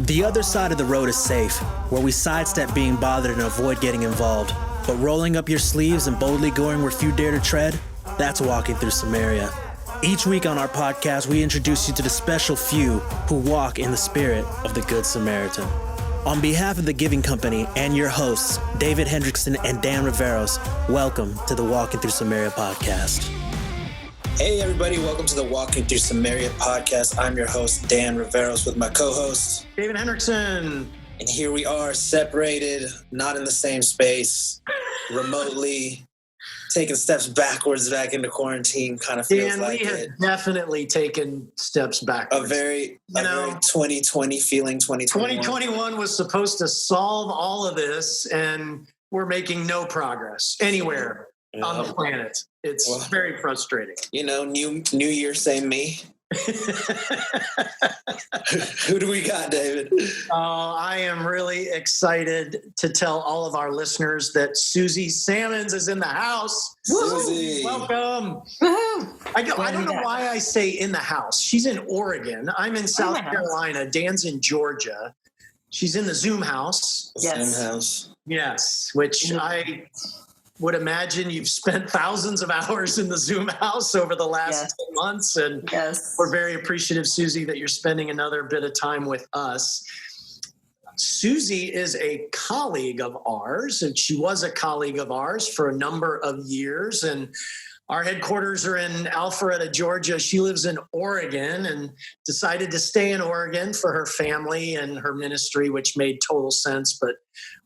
The other side of the road is safe, where we sidestep being bothered and avoid getting involved. But rolling up your sleeves and boldly going where few dare to tread, that's walking through Samaria. Each week on our podcast, we introduce you to the special few who walk in the spirit of the Good Samaritan. On behalf of the Giving Company and your hosts, David Hendrickson and Dan Riveros, welcome to the Walking Through Samaria podcast. Hey everybody, welcome to the Walking Through Samaria podcast. I'm your host, Dan Riveros, with my co-host, David Hendrickson. And here we are, separated, not in the same space, remotely, taking steps backwards back into quarantine, kind of feels Dan, like we have definitely taken steps backwards. A very 2020 feeling, 2021. 2021 was supposed to solve all of this, and we're making no progress anywhere on the planet. It's very frustrating. You know, new year, same me. Who do we got, David? I am really excited to tell all of our listeners that Suzy Sammons is in the house. Suzy, welcome. Woohoo. I don't know why I say in the house. She's in Oregon. I'm in South Carolina. Dan's in Georgia. She's in the Zoom house. Yes. Zoom house. Yes, which I would imagine you've spent thousands of hours in the Zoom house over the last 10 months. And we're very appreciative, Suzy, that you're spending another bit of time with us. Suzy is a colleague of ours, and she was a colleague of ours for a number of years. And our headquarters are in Alpharetta, Georgia. She lives in Oregon and decided to stay in Oregon for her family and her ministry, which made total sense. But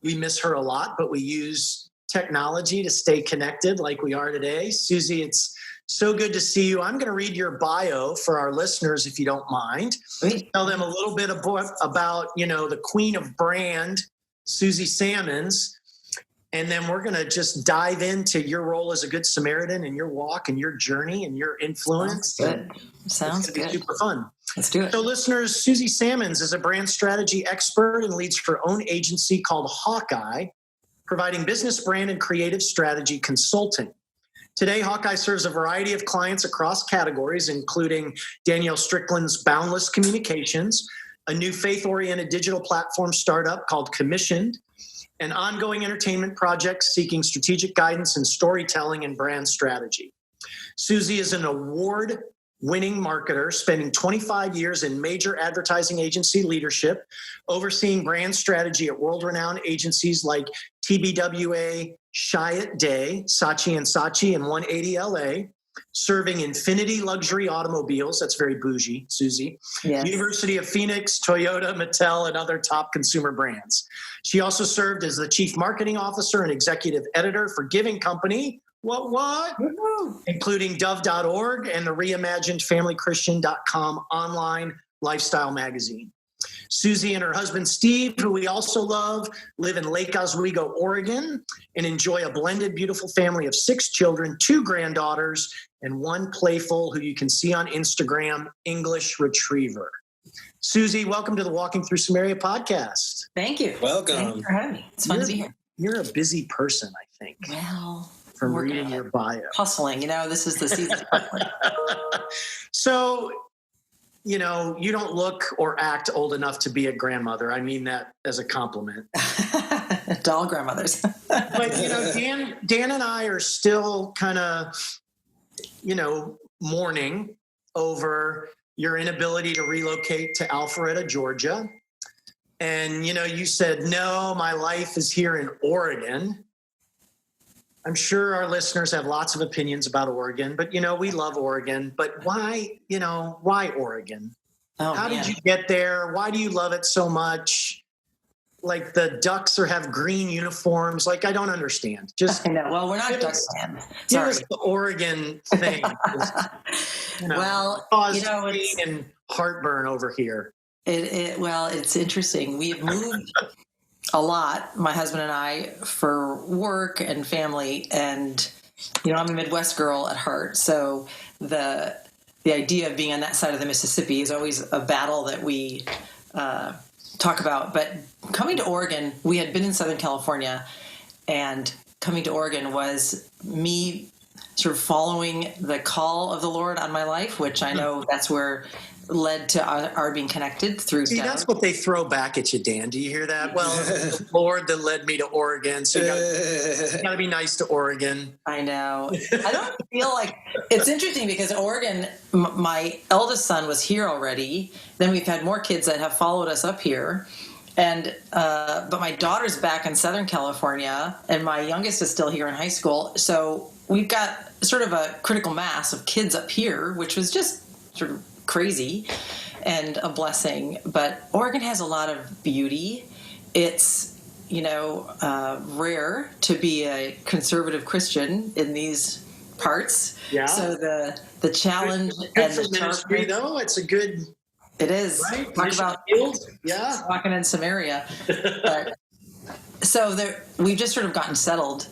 we miss her a lot, but we use technology to stay connected like we are today. Suzy, it's so good to see you. I'm going to read your bio for our listeners, if you don't mind. Tell them a little bit about, the queen of brand, Suzy Sammons. And then we're going to just dive into your role as a Good Samaritan and your walk and your journey and your influence. Sounds good. Super fun. Let's do it. So listeners, Suzy Sammons is a brand strategy expert and leads her own agency called Hawkeye, providing business brand and creative strategy consulting. Today, Hawkeye serves a variety of clients across categories, including Danielle Strickland's Boundless Communications, a new faith-oriented digital platform startup called Commissioned, and ongoing entertainment projects seeking strategic guidance in storytelling and brand strategy. Suzy is an award-winning marketer, spending 25 years in major advertising agency leadership, overseeing brand strategy at world-renowned agencies like TBWA, Chiat Day, Saatchi & Saatchi, and 180 LA, serving Infinity Luxury Automobiles, that's very bougie, Suzy, University of Phoenix, Toyota, Mattel, and other top consumer brands. She also served as the Chief Marketing Officer and Executive Editor for Giving Company, including Dove.org and the reimagined FamilyChristian.com online lifestyle magazine. Suzy and her husband, Steve, who we also love, live in Lake Oswego, Oregon, and enjoy a blended, beautiful family of 6 children, 2 granddaughters, and 1 playful, who you can see on Instagram, English Retriever. Suzy, welcome to the Walking Through Samaria podcast. Thank you. Welcome. Thanks for having me. It's fun to be here. You're a busy person, I think. Well, from reading your bio. Hustling, this is the season. So, you don't look or act old enough to be a grandmother. I mean that as a compliment. Doll grandmothers. But, Dan and I are still kind of, mourning over your inability to relocate to Alpharetta, Georgia. And, you said, no, my life is here in Oregon. I'm sure our listeners have lots of opinions about Oregon, but, we love Oregon. But why Oregon? How did you get there? Why do you love it so much? Like the Ducks have green uniforms. Like, I don't understand. I know. Well, we're not Ducks fans. Give us the Oregon thing. Pain and heartburn over here. It's interesting. We've moved a lot, my husband and I, for work and family, and I'm a Midwest girl at heart, so the idea of being on that side of the Mississippi is always a battle that we talk about. But coming to Oregon, we had been in Southern California, and coming to Oregon was me sort of following the call of the Lord on my life, which I know that's where led to our being connected through See, Dove. that's what they throw back at you, Dan. Do you hear that? Well, the Lord that led me to Oregon, so you got to be nice to Oregon. I know. I don't feel like it's interesting because Oregon, my eldest son was here already. Then we've had more kids that have followed us up here. And but my daughter's back in Southern California, and my youngest is still here in high school. So we've got sort of a critical mass of kids up here, which was just sort of crazy and a blessing. But Oregon has a lot of beauty. It's, rare to be a conservative Christian in these parts. Yeah. So the challenge good and for the ministry, though. It's a good. It is. Right? Talk about walking in Samaria. But, so we've just sort of gotten settled,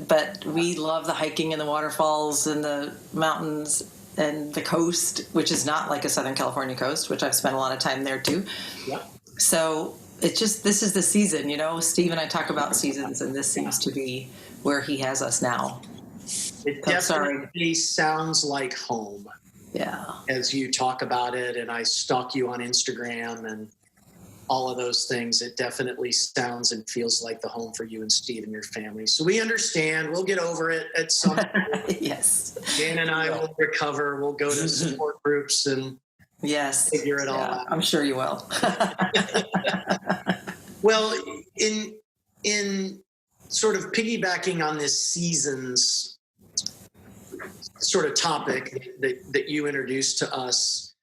but we love the hiking and the waterfalls and the mountains and the coast, which is not like a Southern California coast, which I've spent a lot of time there too. Yeah. So this is the season, Steve and I talk about seasons, and this seems to be where he has us now. It definitely sounds like home. Yeah. As you talk about it, and I stalk you on Instagram and all of those things, it definitely sounds and feels like the home for you and Steve and your family. So we understand. We'll get over it at some point. Yes. Dan and I will recover. We'll go to support groups and figure it all out. I'm sure you will. Well, in sort of piggybacking on this season's sort of topic that you introduced to us,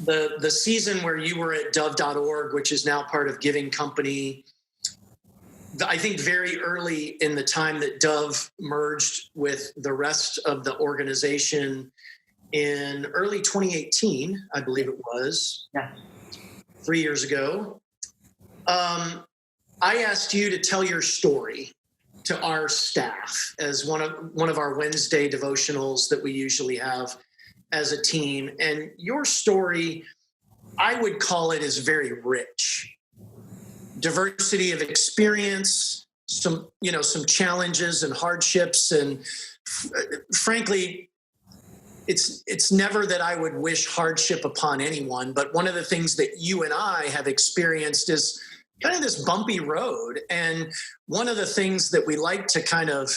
the season where you were at dove.org, which is now part of Giving Company, I think very early in the time that Dove merged with the rest of the organization in early 2018, I believe it was, 3 years ago, I asked you to tell your story to our staff as one of our Wednesday devotionals that we usually have as a team. And your story, I would call it, is very rich. Diversity of experience, some challenges and hardships, and frankly, it's never that I would wish hardship upon anyone, but one of the things that you and I have experienced is kind of this bumpy road. And one of the things that we like to kind of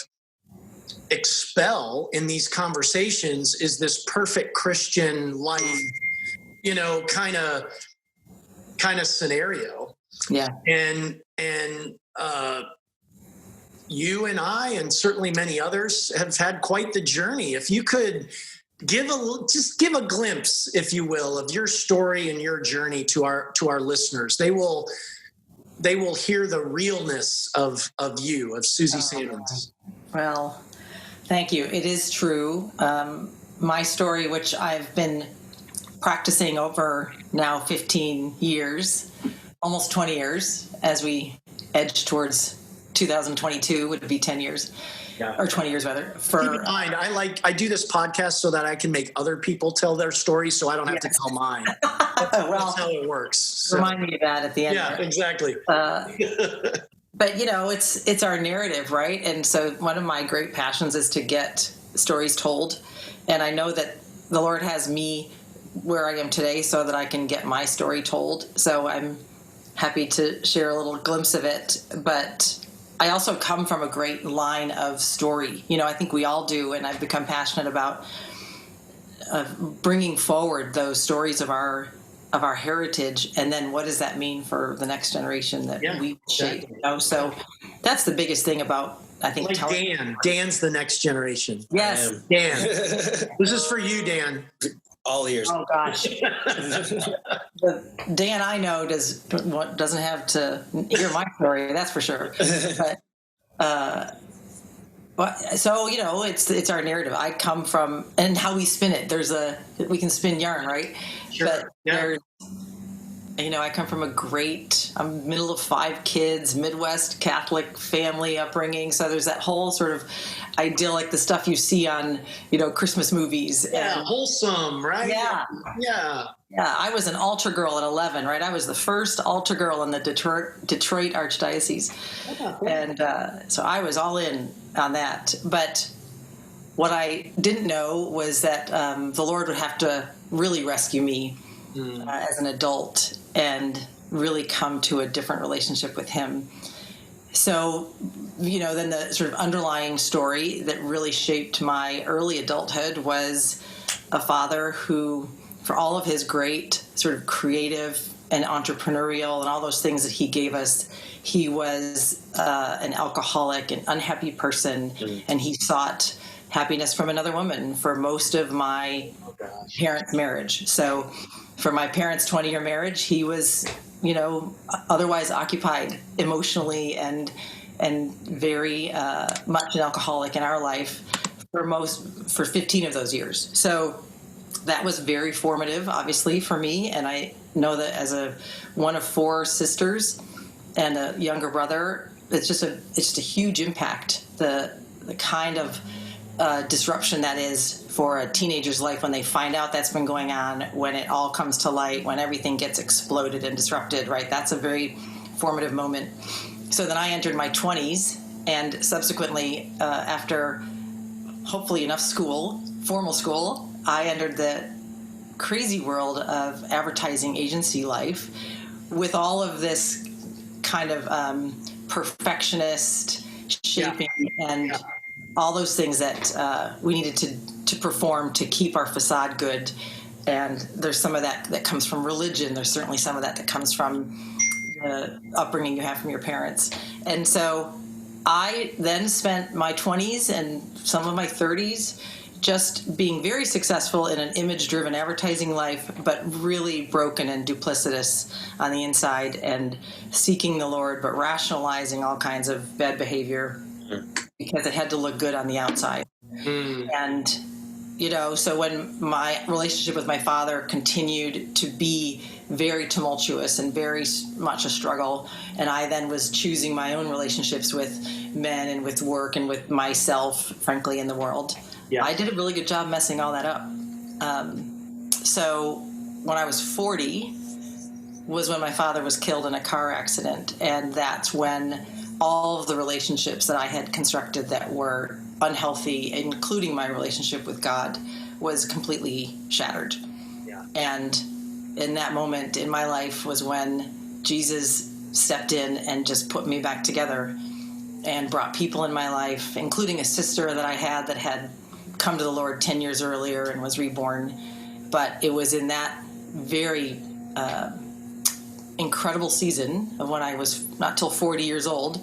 expel in these conversations is this perfect Christian life, kind of scenario. Yeah. And you and I, and certainly many others, have had quite the journey. If you could give a glimpse, if you will, of your story and your journey to our listeners, they will hear the realness of you, of Suzy Sammons. Well, thank you. It is true. My story, which I've been practicing over now 15 years, almost 20 years, as we edge towards 2022, would be 10 years. Yeah. Or 20 years, rather. Keep in mind, I do this podcast so that I can make other people tell their story, so I don't have to tell mine. That's how it works. So. Remind me of that at the end. Yeah, exactly. But it's our narrative, right? And so one of my great passions is to get stories told, and I know that the Lord has me where I am today so that I can get my story told. So I'm happy to share a little glimpse of it, but I also come from a great line of story. I think we all do, and I've become passionate about bringing forward those stories of our heritage, and then what does that mean for the next generation that we shape? So that's the biggest thing about, I think, like Dan's the next generation. Yes, Dan. This is for you, Dan. All ears. Oh gosh. Dan, I know doesn't have to hear my story. That's for sure. But so it's our narrative. I come from, and how we spin it. We can spin yarn, right? Sure. But I come from I'm middle of 5 kids, Midwest Catholic family upbringing. So there's that whole sort of idyllic, the stuff you see on, Christmas movies. Yeah, wholesome, right? Yeah. Yeah. Yeah, I was an altar girl at 11, right? I was the first altar girl in the Detroit Archdiocese. And so I was all in on that. But what I didn't know was that the Lord would have to really rescue me as an adult and really come to a different relationship with him. So, then the sort of underlying story that really shaped my early adulthood was a father who, for all of his great sort of creative and entrepreneurial and all those things that he gave us, he was an alcoholic, an unhappy person, and he sought happiness from another woman for most of my parents' marriage. So for my parents' 20-year marriage, he was, otherwise occupied emotionally and very much an alcoholic in our life for 15 of those years. So that was very formative, obviously, for me. And I know that as one of 4 sisters and a younger brother, it's just a huge impact. The kind of disruption that is for a teenager's life when they find out that's been going on, when it all comes to light, when everything gets exploded and disrupted, right? That's a very formative moment. So then I entered my 20s, and subsequently, after hopefully enough formal school, I entered the crazy world of advertising agency life with all of this kind of perfectionist shaping and all those things that we needed to perform to keep our facade good. And there's some of that comes from religion. There's certainly some of that comes from the upbringing you have from your parents. And so I then spent my 20s and some of my 30s just being very successful in an image-driven advertising life, but really broken and duplicitous on the inside, and seeking the Lord, but rationalizing all kinds of bad behavior because it had to look good on the outside. And, so when my relationship with my father continued to be very tumultuous and very much a struggle, and I then was choosing my own relationships with men and with work and with myself, frankly, in the world, I did a really good job messing all that up. So when I was 40 was when my father was killed in a car accident, and that's when all of the relationships that I had constructed that were unhealthy, including my relationship with God, was completely shattered. And in that moment in my life was when Jesus stepped in and just put me back together and brought people in my life, including a sister that I had that had come to the Lord 10 years earlier and was reborn. But it was in that very incredible season of when I was not till 40 years old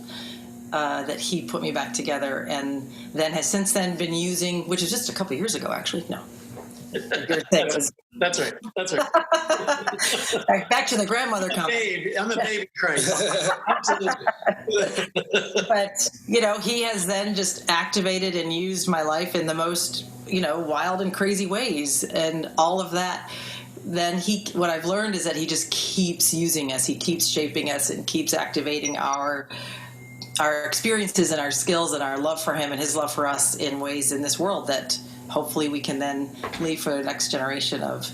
that he put me back together, and then has since then been using, which is just a couple of years ago, actually. No. That's right. Back to the grandmother comment. I'm a baby Christ. Absolutely. But, he has then just activated and used my life in the most, wild and crazy ways. And all of that, then what I've learned is that he just keeps using us. He keeps shaping us and keeps activating our experiences and our skills and our love for him and his love for us in ways in this world that hopefully we can then leave for the next generation of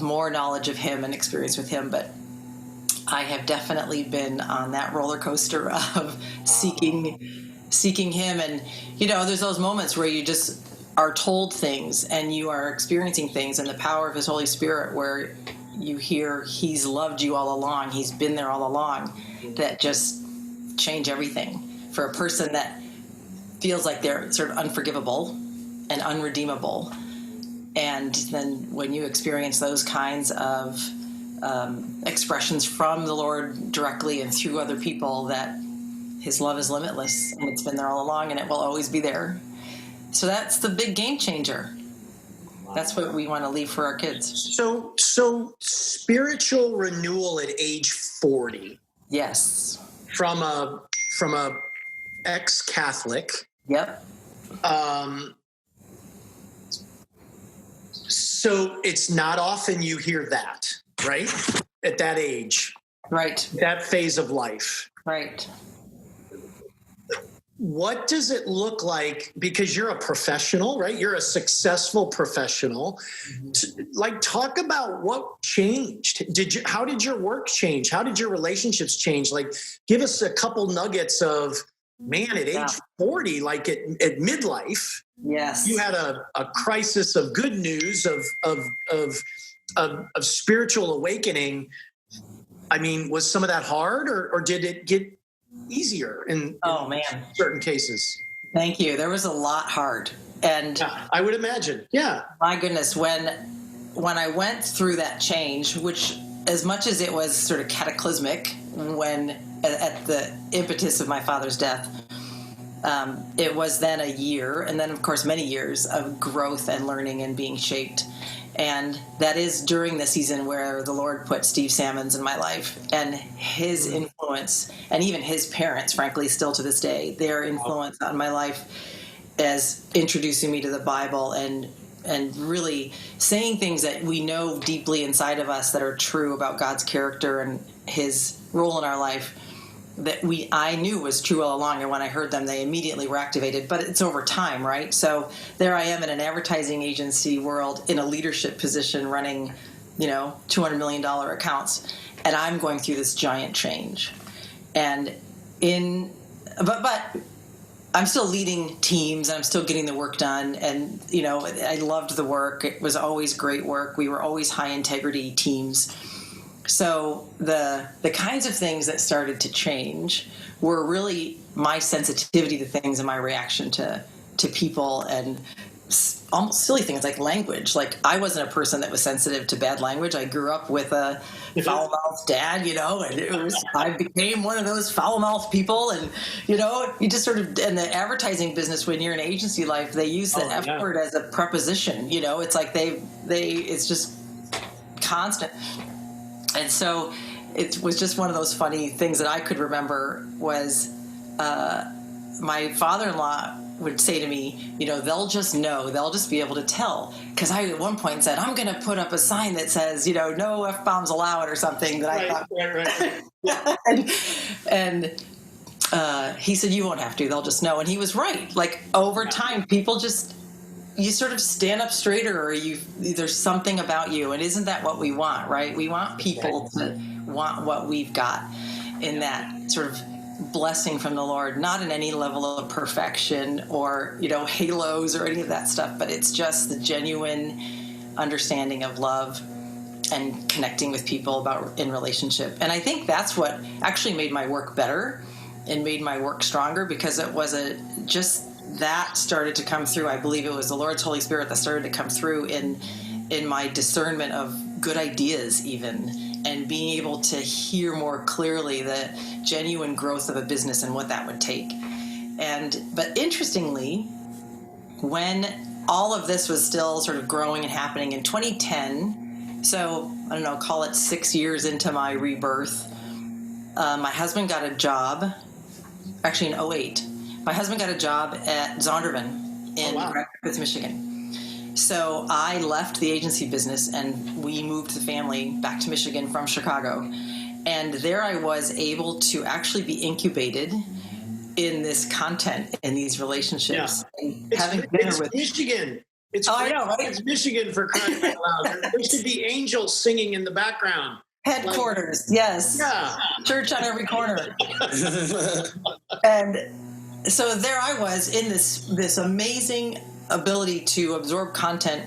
more knowledge of him and experience with him. But I have definitely been on that roller coaster of seeking him. And, there's those moments where you just are told things and you are experiencing things in the power of his Holy Spirit, where you hear he's loved you all along. He's been there all along, that just change everything for a person that feels like they're sort of unforgivable and unredeemable. And then when you experience those kinds of expressions from the Lord directly and through other people, that his love is limitless and it's been there all along and it will always be there. So that's the big game changer. That's what we want to leave for our kids. So spiritual renewal at age 40. Yes. From a ex-Catholic. Yep. So it's not often you hear that, right? At that age. Right. That phase of life. Right. What does it look like? Because you're a professional, right? You're a successful professional. Talk about what changed. How did your work change? How did your relationships change? Give us a couple nuggets of man, at age 40, like at midlife, yes, you had a crisis of good news, of spiritual awakening. I mean, was some of that hard, or did it get easier in certain cases? Thank you. There was a lot hard. And I would imagine. Yeah. My goodness, when I went through that change, which as much as it was sort of cataclysmic when at the impetus of my father's death, it was then a year, and then of course many years of growth and learning and being shaped. And that is during the season where the Lord put Steve Sammons in my life, and his influence, and even his parents, frankly, still to this day, their influence on my life as introducing me to the Bible and really saying things that we know deeply inside of us that are true about God's character and his role in our life that I knew was true all along. And when I heard them, they immediately were activated. But it's over time, right? So there I am in an advertising agency world in a leadership position running, $200 million accounts. And I'm going through this giant change. And but I'm still leading teams. I'm still getting the work done. And, I loved the work. It was always great work. We were always high integrity teams. So the kinds of things that started to change were really my sensitivity to things and my reaction to people and almost silly things like language. Like I wasn't a person that was sensitive to bad language. I grew up with a foul-mouthed dad, and I became one of those foul-mouthed people. And, you just sort of, in the advertising business, when you're in agency life, they use the F word as a preposition. It's like it's just constant. And so it was just one of those funny things that I could remember was my father-in-law would say to me, they'll just know, they'll just be able to tell. Because I at one point said, I'm going to put up a sign that says, no F-bombs allowed or something. That I thought. Right. and he said, you won't have to, they'll just know. And he was right. Like over time, people you sort of stand up straighter, or there's something about you. And isn't that what we want, right? We want people to want what we've got in that sort of blessing from the Lord, not in any level of perfection or, halos or any of that stuff, but it's just the genuine understanding of love and connecting with people in relationship. And I think that's what actually made my work better and made my work stronger, because it was that started to come through. I believe it was the Lord's Holy Spirit that started to come through in my discernment of good ideas even, and being able to hear more clearly the genuine growth of a business and what that would take. But interestingly, when all of this was still sort of growing and happening in 2010, so I don't know, call it 6 years into my rebirth, my husband got a job, actually in 2008. My husband got a job at Zondervan in Grand Rapids, Michigan. So I left the agency business and we moved the family back to Michigan from Chicago. And there I was able to actually be incubated in this content, in these relationships. Yeah. And having dinner with Michigan. I know, right? It's Michigan, for crying out loud. There should be angels singing in the background. Headquarters, yes. Yeah. Church on every corner. And so there I was in this amazing ability to absorb content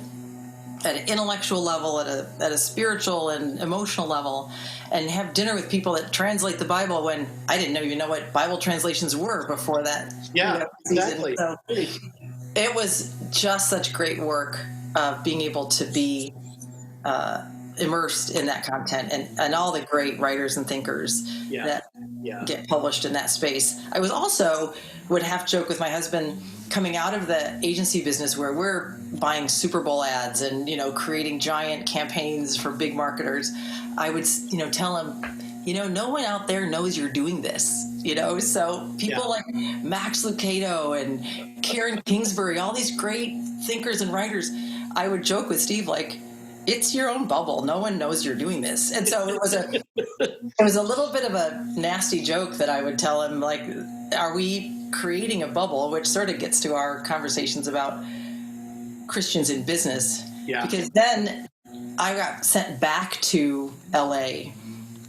at an intellectual level, at a spiritual and emotional level, and have dinner with people that translate the Bible when I didn't even know what Bible translations were before that. Yeah, exactly. So it was just such great work of being able to be immersed in that content and all the great writers and thinkers that get published in that space. I was also would have to joke with my husband coming out of the agency business where we're buying Super Bowl ads and, creating giant campaigns for big marketers. I would, tell him, no one out there knows you're doing this, so people like Max Lucado and Karen Kingsbury, all these great thinkers and writers, I would joke with Steve, like, it's your own bubble. No one knows you're doing this. And so it was a little bit of a nasty joke that I would tell him, like, are we creating a bubble, which sort of gets to our conversations about Christians in business. Yeah. Because then I got sent back to LA,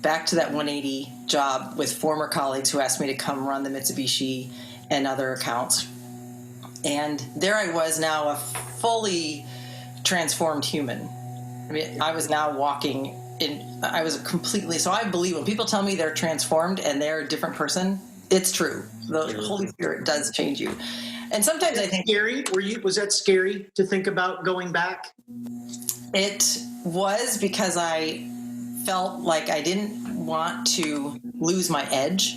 back to that 180 job with former colleagues who asked me to come run the Mitsubishi and other accounts. And there I was now, a fully transformed human. I mean, I was now walking in, I was completely, so I believe when people tell me they're transformed and they're a different person, it's true. The Holy Spirit does change you. And sometimes I think... Scary? Was that scary to think about going back? It was, because I felt like I didn't want to lose my edge,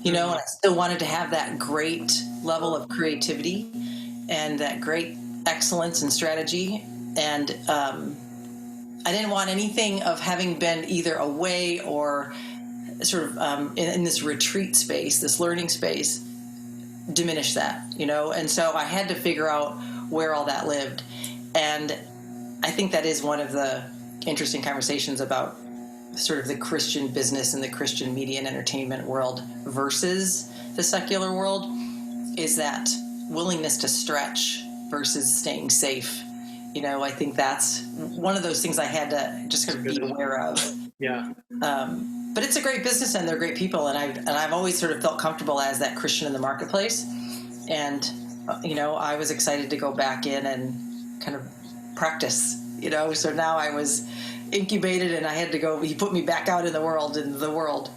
and I still wanted to have that great level of creativity and that great excellence in strategy. And I didn't want anything of having been either away or sort of in this retreat space, this learning space, diminish that, And so I had to figure out where all that lived. And I think that is one of the interesting conversations about sort of the Christian business and the Christian media and entertainment world versus the secular world, is that willingness to stretch versus staying safe. I think that's one of those things I had to just kind of be aware of. Yeah. But it's a great business and they're great people. And I've always sort of felt comfortable as that Christian in the marketplace. And, I was excited to go back in and kind of practice, So now I was incubated and I had to go, he put me back out in the world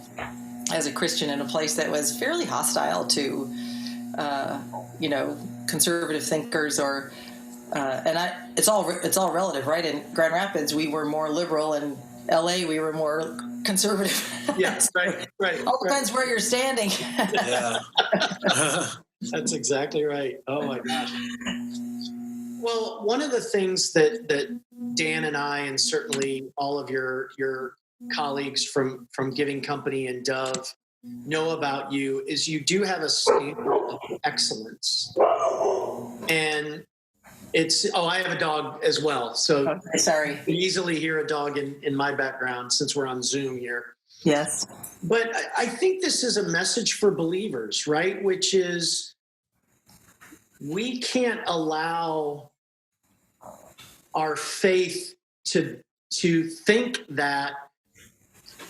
as a Christian in a place that was fairly hostile to, conservative thinkers or, it's all relative, right? In Grand Rapids, we were more liberal, and LA, we were more conservative. Yes, right. All depends where you're standing. Yeah. That's exactly right. Oh my gosh. Well, one of the things that Dan and I, and certainly all of your colleagues from Giving Company and Dove know about you is you do have a standard of excellence. And I have a dog as well. So okay, sorry. You can easily hear a dog in my background since we're on Zoom here. Yes. But I think this is a message for believers, right? Which is we can't allow our faith to think that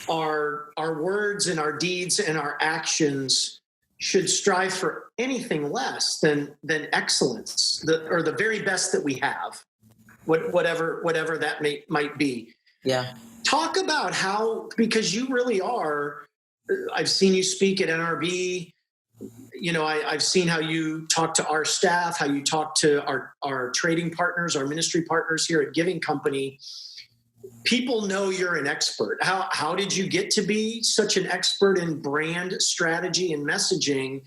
our words and our deeds and our actions should strive for anything less than excellence, or the very best that we have, whatever that might be. Yeah. Talk about how, because you really are, I've seen you speak at NRB, I've seen how you talk to our staff, how you talk to our trading partners, our ministry partners here at Giving Company. People know you're an expert. How did you get to be such an expert in brand strategy and messaging?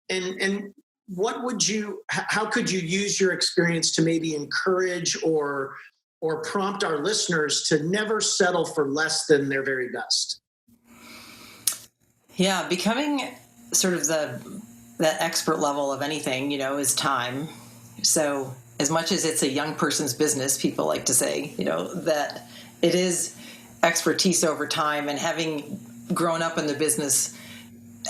And how could you use your experience to maybe encourage or prompt our listeners to never settle for less than their very best? Yeah, becoming sort of that expert level of anything, is time. So as much as it's a young person's business, people like to say, that it is expertise over time. And having grown up in the business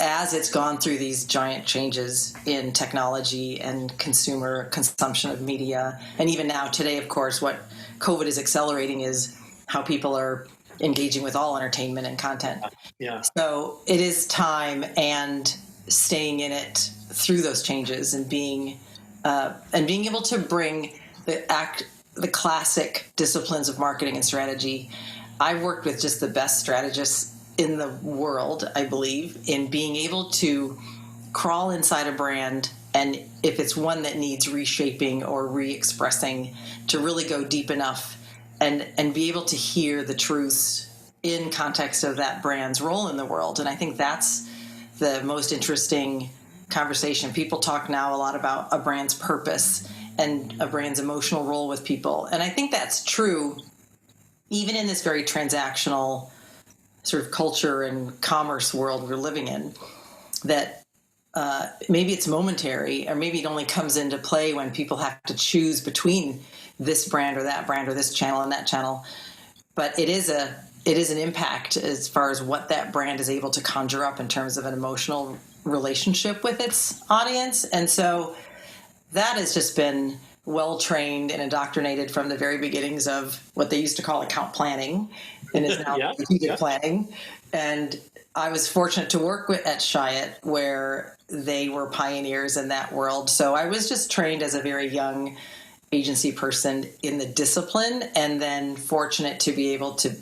as it's gone through these giant changes in technology and consumer consumption of media, and even now today, of course, what COVID is accelerating is how people are engaging with all entertainment and content. Yeah. So it is time and staying in it through those changes and being able to bring the classic disciplines of marketing and strategy. I've worked with just the best strategists in the world, I believe, in being able to crawl inside a brand, and if it's one that needs reshaping or re-expressing, to really go deep enough and be able to hear the truths in context of that brand's role in the world. And I think that's the most interesting conversation. People talk now a lot about a brand's purpose and a brand's emotional role with people. And I think that's true even in this very transactional sort of culture and commerce world we're living in, that maybe it's momentary, or maybe it only comes into play when people have to choose between this brand or this channel and that channel. But it is an impact as far as what that brand is able to conjure up in terms of an emotional relationship with its audience. And so that has just been well trained and indoctrinated from the very beginnings of what they used to call account planning, and is now strategic planning. And I was fortunate to work at Chiat, where they were pioneers in that world. So I was just trained as a very young agency person in the discipline, and then fortunate to be able to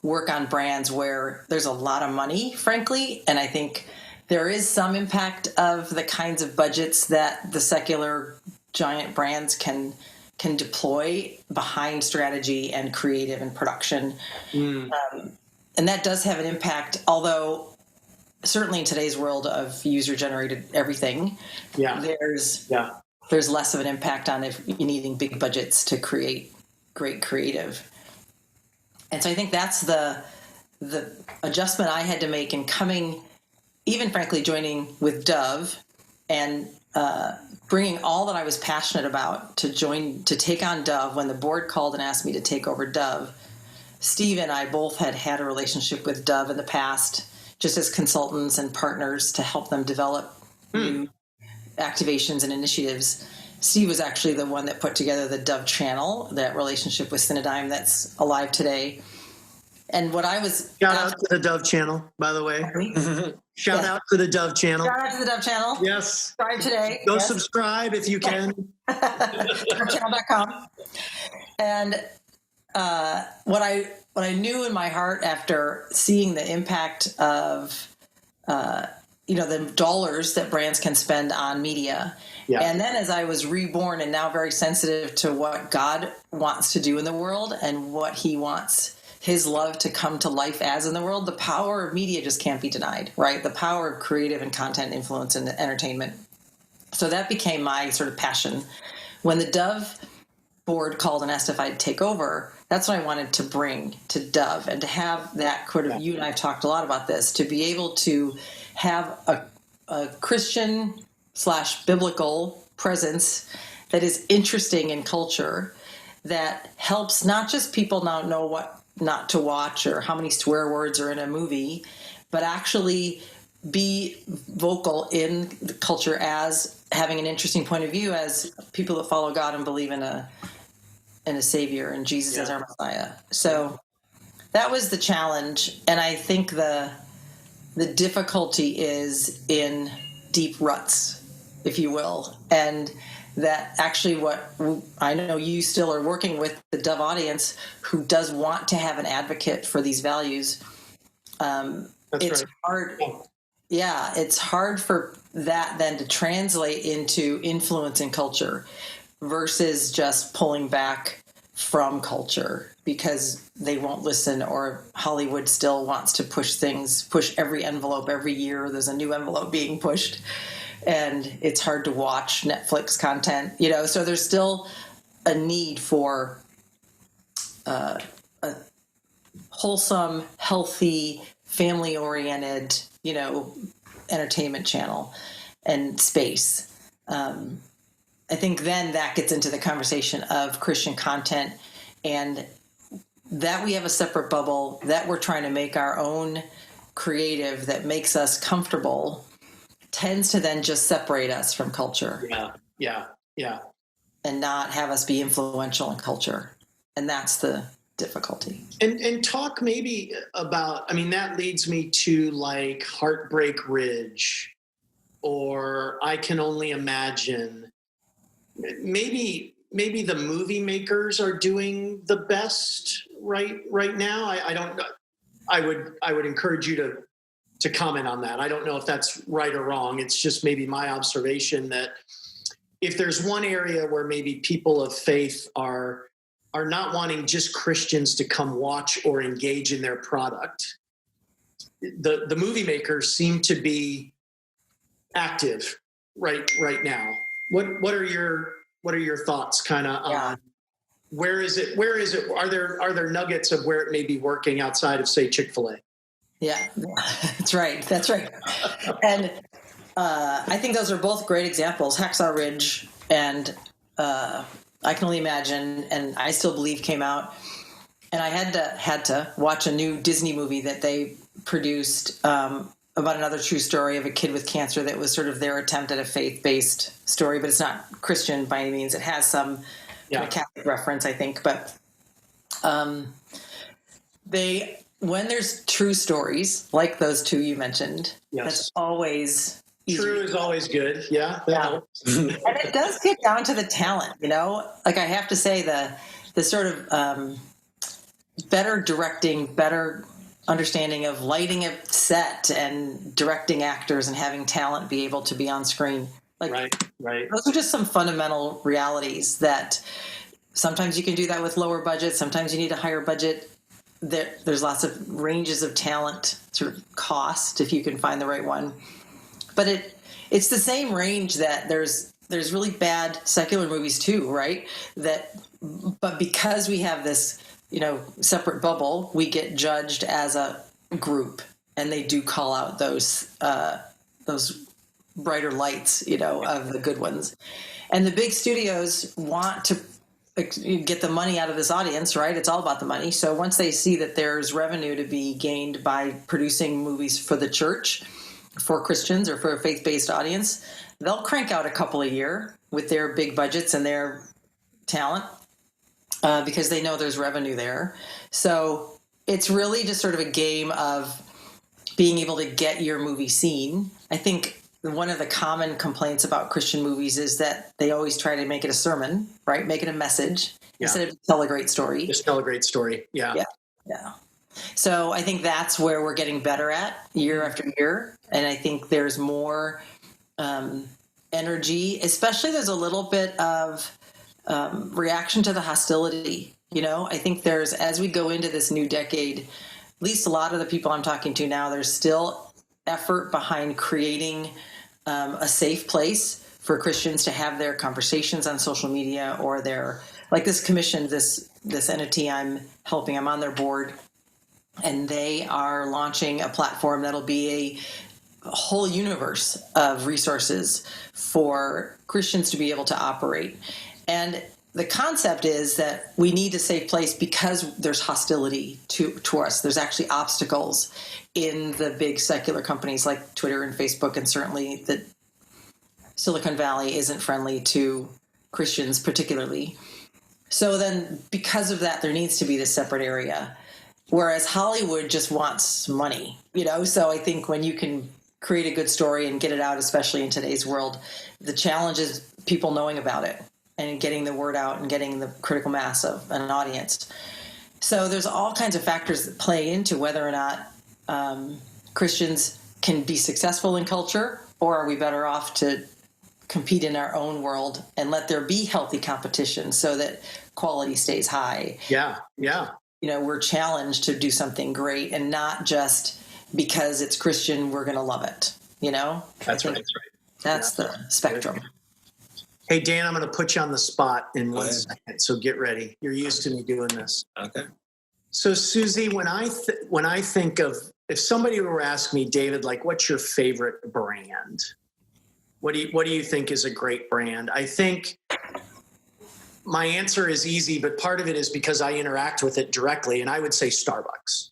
work on brands where there's a lot of money, frankly. And I think there is some impact of the kinds of budgets that the secular giant brands can deploy behind strategy and creative and production. And that does have an impact, although certainly in today's world of user-generated everything, there's less of an impact on if you're needing big budgets to create great creative. And so I think that's the adjustment I had to make in coming, even frankly, joining with Dove and bringing all that I was passionate about to take on Dove. When the board called and asked me to take over Dove, Steve and I both had a relationship with Dove in the past, just as consultants and partners to help them develop new activations and initiatives. Steve was actually the one that put together the Dove channel, that relationship with Cinedigm that's alive today. And what I was... Shout out to the Dove channel, by the way. Shout out to the Dove channel. Shout out to the Dove channel. Yes. Subscribe today. Go subscribe if you can. DoveChannel.com. And what I knew in my heart after seeing the impact of the dollars that brands can spend on media, and then as I was reborn and now very sensitive to what God wants to do in the world and what He wants His love to come to life as in the world, the power of media just can't be denied, right? The power of creative and content influence and entertainment. So that became my sort of passion. When the Dove board called and asked if I'd take over, that's what I wanted to bring to Dove, and to have that sort of, you and I have talked a lot about this, to be able to have a Christian/biblical presence that is interesting in culture, that helps not just people now know what not to watch or how many swear words are in a movie, but actually be vocal in the culture as having an interesting point of view as people that follow God and believe in a Savior and Jesus as our Messiah. So that was the challenge. And I think the difficulty is in deep ruts, if you will. And that actually what I know you still are working with the Dove audience who does want to have an advocate for these values. It's right. Hard. Yeah, it's hard for that then to translate into influence in culture versus just pulling back from culture because they won't listen, or Hollywood still wants to push every envelope every year. There's a new envelope being pushed, and it's hard to watch Netflix content, so there's still a need for a wholesome, healthy, family-oriented, entertainment channel and space. I think then that gets into the conversation of Christian content, and that we have a separate bubble, that we're trying to make our own creative that makes us comfortable, tends to then just separate us from culture. Yeah. And not have us be influential in culture. And that's the difficulty. And talk maybe about, that leads me to like Heartbreak Ridge, or I Can Only Imagine. Maybe the movie makers are doing the best right now. I don't know. I would encourage you to comment on that. I don't know if that's right or wrong. It's just maybe my observation that if there's one area where maybe people of faith are not wanting just Christians to come watch or engage in their product, the movie makers seem to be active right now. What are your thoughts kind of on where is it? Are there nuggets of where it may be working outside of, say, Chick-fil-A? Yeah, that's right. And I think those are both great examples. Hacksaw Ridge and I Can Only Imagine, and I Still Believe came out. And I had to watch a new Disney movie that they produced about another true story of a kid with cancer that was sort of their attempt at a faith-based story, but it's not Christian by any means. It has some kind of Catholic reference, I think. But they when there's true stories like those two you mentioned, Yes. that's always easier. True is always good. Yeah. Yeah. And it does get down to the talent, like I have to say the sort of better directing, better understanding of lighting a set and directing actors and having talent be able to be on screen. Like, right. Those are just some fundamental realities that sometimes you can do that with lower budget. Sometimes you need a higher budget. There's lots of ranges of talent sort of cost if you can find the right one. But it's the same range that there's really bad secular movies too, right? But because we have this, separate bubble, we get judged as a group, and they do call out those brighter lights, of the good ones. And the big studios want to get the money out of this audience, right? It's all about the money. So once they see that there's revenue to be gained by producing movies for the church, for Christians or for a faith-based audience, they'll crank out a couple a year with their big budgets and their talent because they know there's revenue there. So it's really just sort of a game of being able to get your movie seen. I think one of the common complaints about Christian movies is that they always try to make it a sermon, right? Make it a message instead of tell a great story. Just tell a great story. Yeah. So I think that's where we're getting better at year after year. And I think there's more energy, especially there's a little bit of reaction to the hostility. I think there's, as we go into this new decade, at least a lot of the people I'm talking to now, there's still effort behind creating a safe place for Christians to have their conversations on social media or this commission, this entity I'm helping, I'm on their board, and they are launching a platform that'll be a whole universe of resources for Christians to be able to operate. And the concept is that we need a safe place because there's hostility to us. There's actually obstacles in the big secular companies like Twitter and Facebook, and certainly that Silicon Valley isn't friendly to Christians particularly. So then because of that, there needs to be this separate area, whereas Hollywood just wants money, So I think when you can create a good story and get it out, especially in today's world, the challenge is people knowing about it and getting the word out and getting the critical mass of an audience. So there's all kinds of factors that play into whether or not Christians can be successful in culture, or are we better off to compete in our own world and let there be healthy competition so that quality stays high. Yeah. We're challenged to do something great, and not just because it's Christian, we're going to love it. That's right. That's the spectrum. Hey, Dan, I'm going to put you on the spot in 1 second, so get ready. You're used to me doing this. Okay. So, Suzy, when I think of, if somebody were to ask me, David, what's your favorite brand? What do you think is a great brand? I think my answer is easy, but part of it is because I interact with it directly, and I would say Starbucks.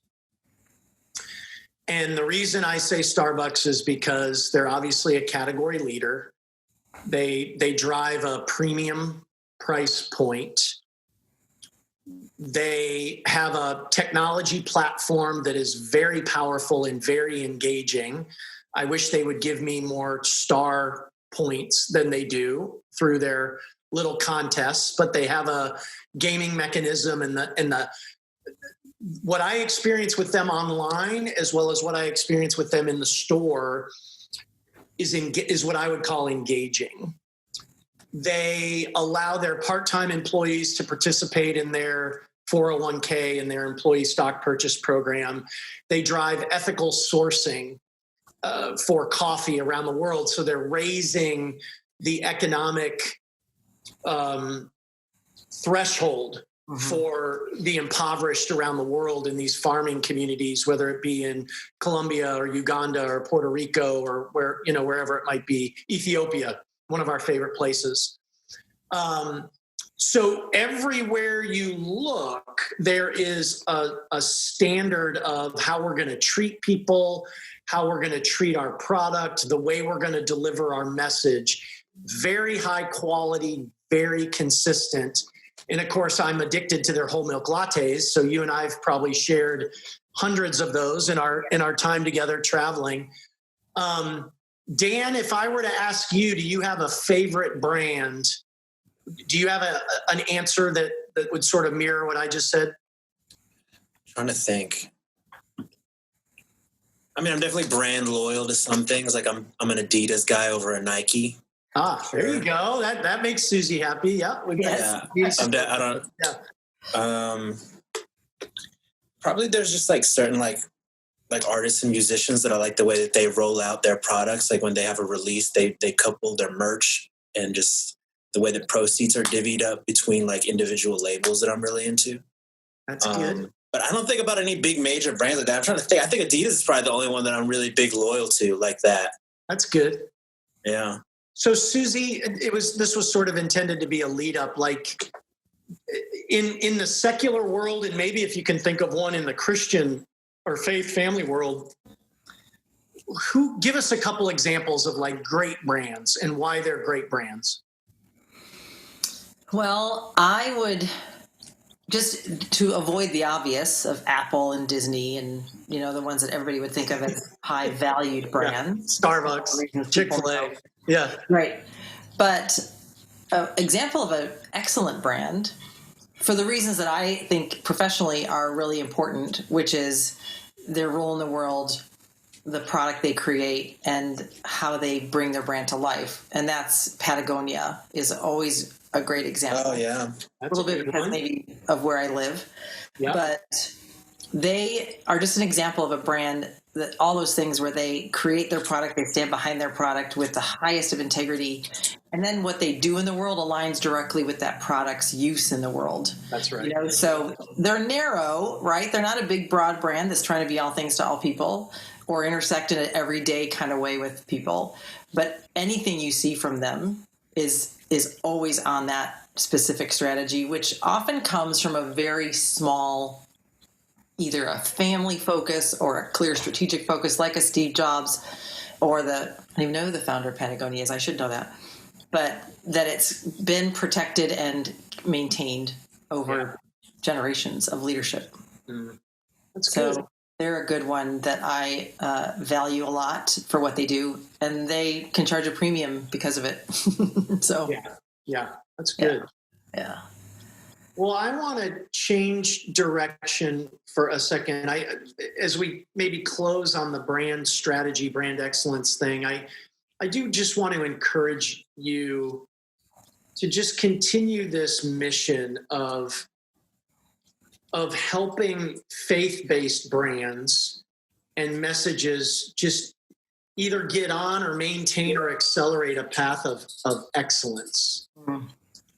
And the reason I say Starbucks is because they're obviously a category leader. They drive a premium price point. They have a technology platform that is very powerful and very engaging. I wish they would give me more star points than they do through their little contests, but they have a gaming mechanism, and what I experience with them online, as well as what I experience with them in the store, is what I would call engaging. They allow their part-time employees to participate in their 401k and their employee stock purchase program. They drive ethical sourcing for coffee around the world. So they're raising the economic threshold for the impoverished around the world in these farming communities, whether it be in Colombia or Uganda or Puerto Rico or wherever it might be, Ethiopia, one of our favorite places. So everywhere you look, there is a standard of how we're going to treat people, how we're going to treat our product, the way we're going to deliver our message. Very high quality, very consistent. And of course, I'm addicted to their whole milk lattes. So you and I have probably shared hundreds of those in our time together traveling. Dan, if I were to ask you, do you have a favorite brand? Do you have an answer that would sort of mirror what I just said? Trying to think. I mean, I'm definitely brand loyal to some things. Like I'm an Adidas guy over a Nike. There you go. That makes Suzy happy. Yeah. Probably there's just like certain like artists and musicians that I like the way that they roll out their products. Like when they have a release, they couple their merch and just the way that proceeds are divvied up between like individual labels that I'm really into. That's good. But I don't think about any big major brands like that. I'm trying to think. I think Adidas is probably the only one that I'm really big loyal to like that. That's good. Yeah. So Suzy, this was sort of intended to be a lead up, like in the secular world, and maybe if you can think of one in the Christian or faith family world, give us a couple examples of like great brands and why they're great brands. Well, I would, just to avoid the obvious of Apple and Disney and, the ones that everybody would think of as high valued brands. Yeah. Starbucks, Chick-fil-A. Yeah. Right. But an example of an excellent brand for the reasons that I think professionally are really important, which is their role in the world, the product they create, and how they bring their brand to life. And that's Patagonia is always a great example. Oh, yeah. A little bit because maybe of where I live. Yeah. But they are just an example of a brand that all those things where they create their product, they stand behind their product with the highest of integrity. And then what they do in the world aligns directly with that product's use in the world. That's right. So they're narrow, right? They're not a big, broad brand that's trying to be all things to all people or intersect in an everyday kind of way with people. But anything you see from them is always on that specific strategy, which often comes from a very small, either a family focus or a clear strategic focus, like a Steve Jobs or I don't even know who the founder of Patagonia is. I should know that. But that it's been protected and maintained over generations of leadership. That's good. They're a good one that I value a lot for what they do, and they can charge a premium because of it. So yeah, that's good. Yeah. Well, I want to change direction for a second. As we maybe close on the brand strategy, brand excellence thing, I do just want to encourage you to just continue this mission of helping faith-based brands and messages just either get on or maintain or accelerate a path of excellence. Mm-hmm.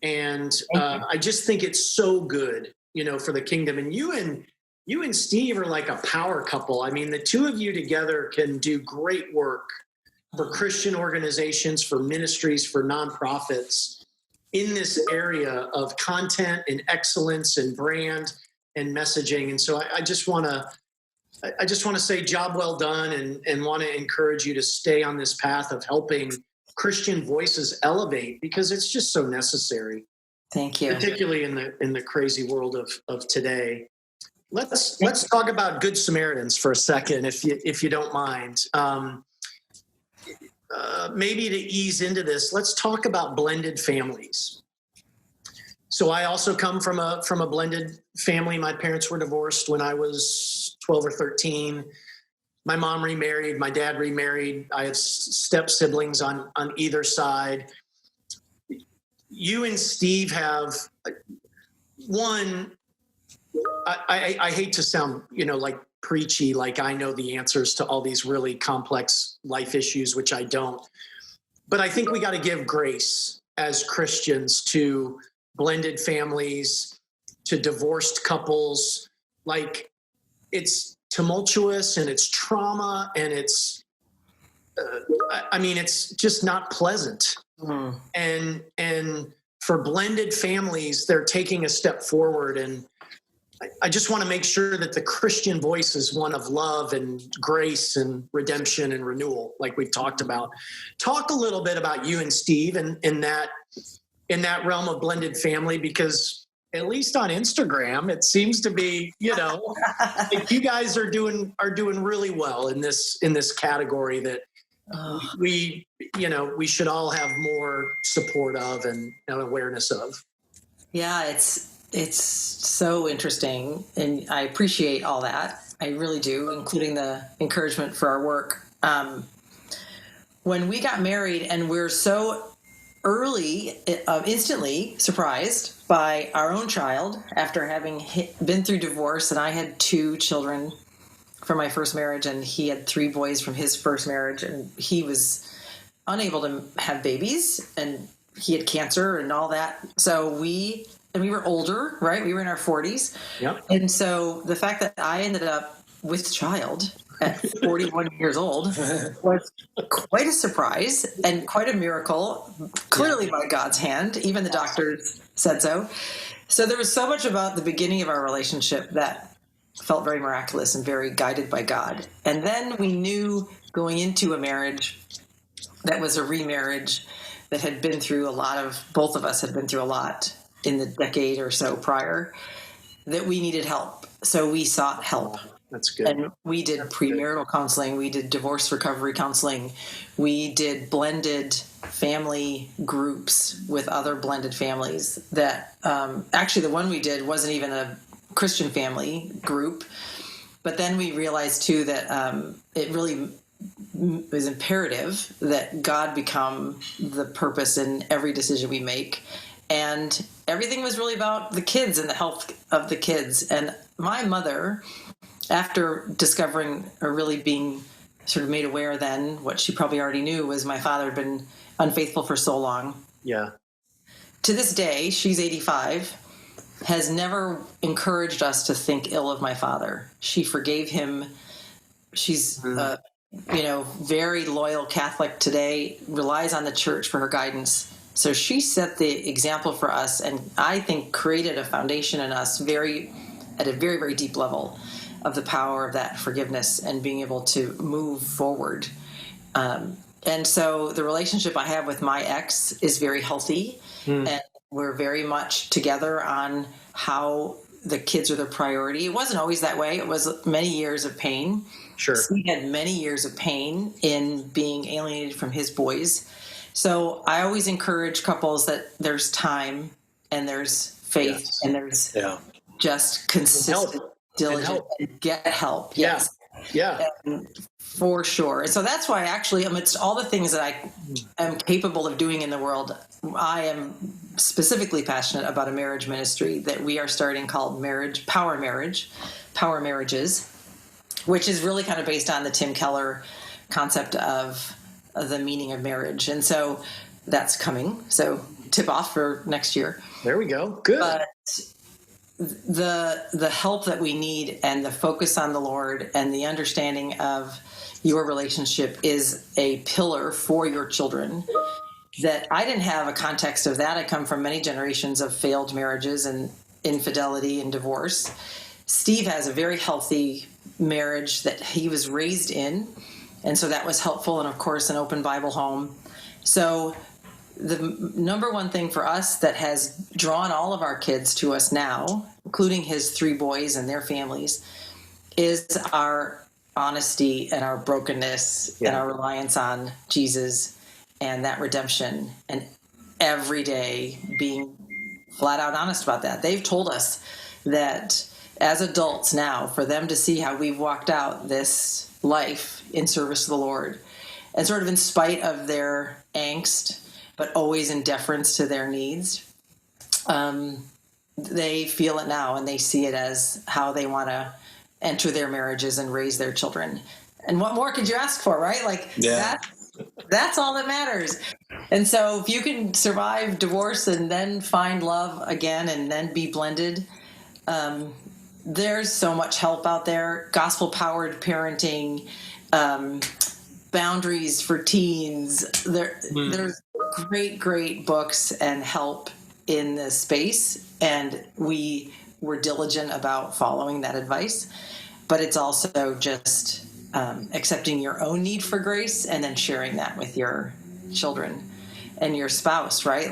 And I just think it's so good, for the kingdom. And you and Steve are like a power couple. I mean, the two of you together can do great work for Christian organizations, for ministries, for nonprofits in this area of content and excellence and brand and messaging. And so I just want to say job well done and want to encourage you to stay on this path of helping Christian voices elevate, because it's just so necessary. Thank you. Particularly in the crazy world of today. Let's talk about Good Samaritans for a second, if you don't mind. Maybe to ease into this, let's talk about blended families. So I also come from a blended family. My parents were divorced when I was 12 or 13. My mom remarried, my dad remarried. I have step siblings on either side. You and Steve have one. I hate to sound, like preachy, like I know the answers to all these really complex life issues, which I don't. But I think we got to give grace as Christians to blended families, to divorced couples. Like, it's tumultuous and it's trauma and it's just not pleasant. And for blended families, they're taking a step forward. And I just want to make sure that the Christian voice is one of love and grace and redemption and renewal, like we've talked about. Talk a little bit about you and Steve and in that realm of blended family, because at least on Instagram, it seems to be, like you guys are doing really well in this category that we should all have more support of and awareness of. Yeah, it's so interesting, and I appreciate all that. I really do, including the encouragement for our work. When we got married, and we're so early, instantly surprised by our own child after having been through divorce, and I had 2 children from my first marriage, and he had 3 boys from his first marriage, and he was unable to have babies, and he had cancer and all that. So we were older, right? We were in our 40s. Yep. And so the fact that I ended up with child at 41 years old was quite a surprise and quite a miracle, clearly by God's hand. Even the doctors said so. So there was so much about the beginning of our relationship that felt very miraculous and very guided by God. And then we knew going into a marriage that was a remarriage that had been through both of us had been through a lot in the decade or so prior, that we needed help. So we sought help. That's good. And we did premarital counseling. We did divorce recovery counseling. We did blended family groups with other blended families that actually the one we did wasn't even a Christian family group. But then we realized too that it really was imperative that God become the purpose in every decision we make. And everything was really about the kids and the health of the kids. And my mother, after discovering or really being sort of made aware then, what she probably already knew was my father had been unfaithful for so long. Yeah. To this day, she's 85, has never encouraged us to think ill of my father. She forgave him. She's, very loyal Catholic today, relies on the church for her guidance. So she set the example for us, and I think created a foundation in us at a very, very deep level of the power of that forgiveness and being able to move forward. And so the relationship I have with my ex is very healthy, and we're very much together on how the kids are the priority. It wasn't always that way. It was many years of pain. Sure. He had many years of pain in being alienated from his boys. So I always encourage couples that there's time and there's faith and there's just consistent, diligent, and get help. Yes. Yeah. And for sure. And so that's why actually amidst all the things that I am capable of doing in the world, I am specifically passionate about a marriage ministry that we are starting called Power Marriages, which is really kind of based on the Tim Keller concept of the meaning of marriage. And so that's coming. So tip off for next year. There we go. Good. But the help that we need and the focus on the Lord and the understanding of your relationship is a pillar for your children. That I didn't have a context of that. I come from many generations of failed marriages and infidelity and divorce. Steve has a very healthy marriage that he was raised in. And so that was helpful. And of course, an open Bible home. So the number one thing for us that has drawn all of our kids to us now, including his 3 boys and their families, is our honesty and our brokenness and our reliance on Jesus and that redemption, and every day being flat out honest about that. They've told us that as adults now, for them to see how we've walked out this life in service to the Lord, and sort of in spite of their angst, but always in deference to their needs, they feel it now, and they see it as how they want to enter their marriages and raise their children. And what more could you ask for, right? That's all that matters. And so if you can survive divorce and then find love again and then be blended, there's so much help out there. Gospel-powered parenting, boundaries for teens. There's great books and help in this space, and we were diligent about following that advice. But it's also just accepting your own need for grace and then sharing that with your children and your spouse, right?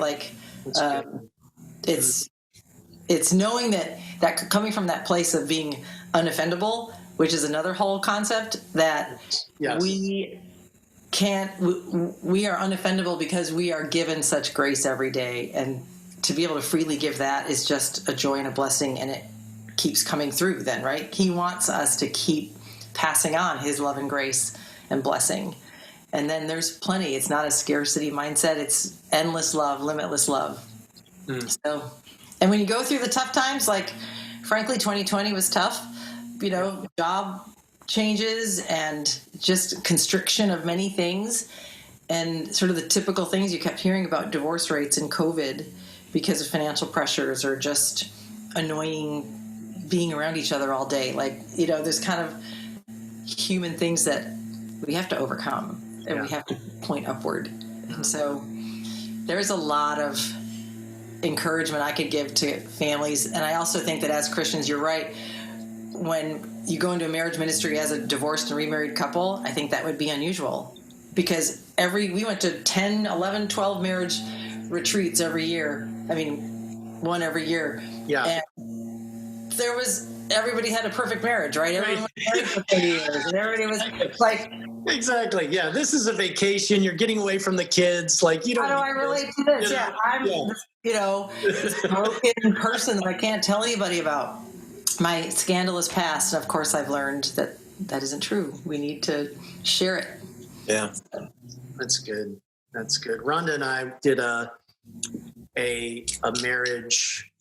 it's knowing that coming from that place of being unoffendable, which is another whole concept, that Yes. we are unoffendable because we are given such grace every day, and to be able to freely give that is just a joy and a blessing, and it keeps coming through then, right? He wants us to keep passing on his love and grace and blessing. And then there's plenty. It's not a scarcity mindset. It's endless love, limitless love. So, and when you go through the tough times, like frankly, 2020 was tough, job changes and just constriction of many things, and sort of the typical things you kept hearing about divorce rates and COVID because of financial pressures or just annoying being around each other all day. Like, there's kind of human things that we have to overcome, and we have to point upward. And so there's a lot of encouragement I could give to families. And I also think that as Christians, you're right. When you go into a marriage ministry as a divorced and remarried couple, I think that would be unusual, because we went to 10, 11, 12 marriage retreats every year. I mean, one every year. Yeah. And everybody had a perfect marriage, right? Everyone was married for 30 years, and everybody was like, exactly. Yeah. This is a vacation. You're getting away from the kids. Like, you don't. How do I relate to this? Yeah. I'm, this broken person that I can't tell anybody about my scandalous past. And of course, I've learned that isn't true. We need to share it. Yeah. That's good. That's good. Rhonda and I did a marriage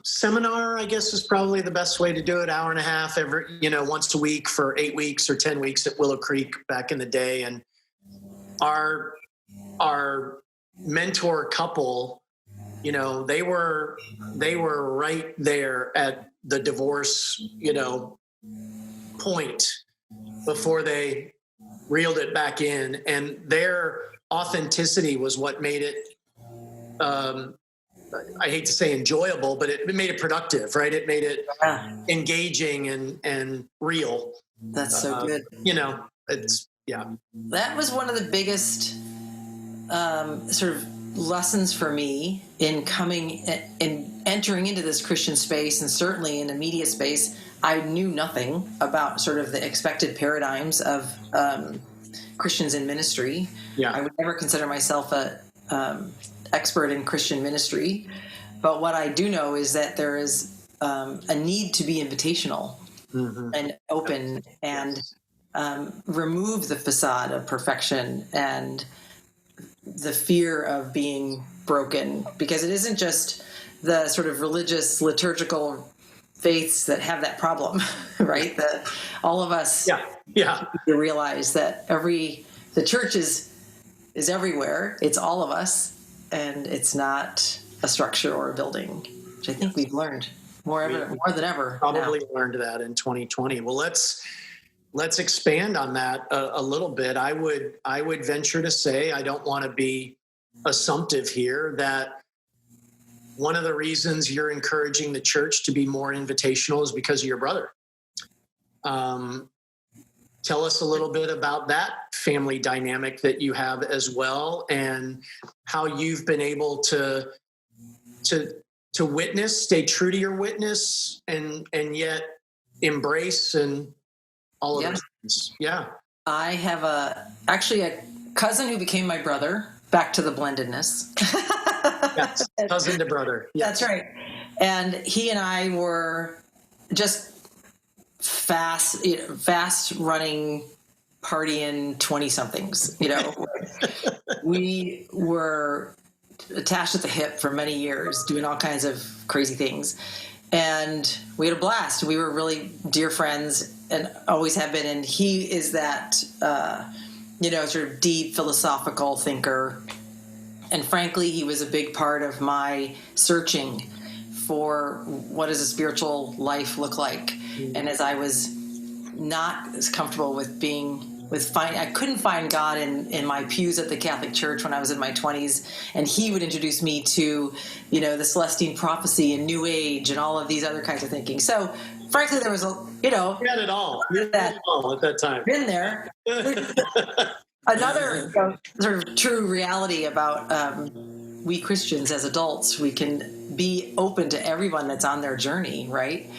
seminar, I guess is probably the best way to do it. Hour and a half once a week for 8 weeks or 10 weeks at Willow Creek back in the day. And our mentor couple, they were right there at the divorce, point before they reeled it back in. And their authenticity was what made it, I hate to say enjoyable, but it made it productive, right? It made it engaging and real. That's so good. That was one of the biggest sort of lessons for me in entering into this Christian space, and certainly in the media space. I knew nothing about sort of the expected paradigms of Christians in ministry. Yeah. I would never consider myself a expert in Christian ministry, but what I do know is that there is a need to be invitational and open and remove the facade of perfection and the fear of being broken, because it isn't just the sort of religious liturgical faiths that have that problem, right? That all of us realize that the church is everywhere. It's all of us. And it's not a structure or a building, which I think we've learned more than ever. Probably learned that in 2020. Well, let's expand on that a little bit. I would venture to say, I don't want to be assumptive here, that one of the reasons you're encouraging the church to be more invitational is because of your brother. Tell us a little bit about that family dynamic that you have as well, and how you've been able to witness, stay true to your witness, and yet embrace and all of those things. Yeah. I have actually a cousin who became my brother. Back to the blendedness. Yes, cousin to brother. Yes. That's right. And he and I were just fast running, partying 20-somethings. We were attached at the hip for many years, doing all kinds of crazy things, and we had a blast. We were really dear friends and always have been. And he is that sort of deep philosophical thinker, and frankly, he was a big part of my searching for what does a spiritual life look like. And as I was not as comfortable I couldn't find God in my pews at the Catholic Church when I was in my 20s, and he would introduce me to, the Celestine prophecy and New Age and all of these other kinds of thinking. So, frankly, there was you had it all. You had it all at that time. Been there. Another sort of true reality about we Christians as adults, we can be open to everyone that's on their journey, right?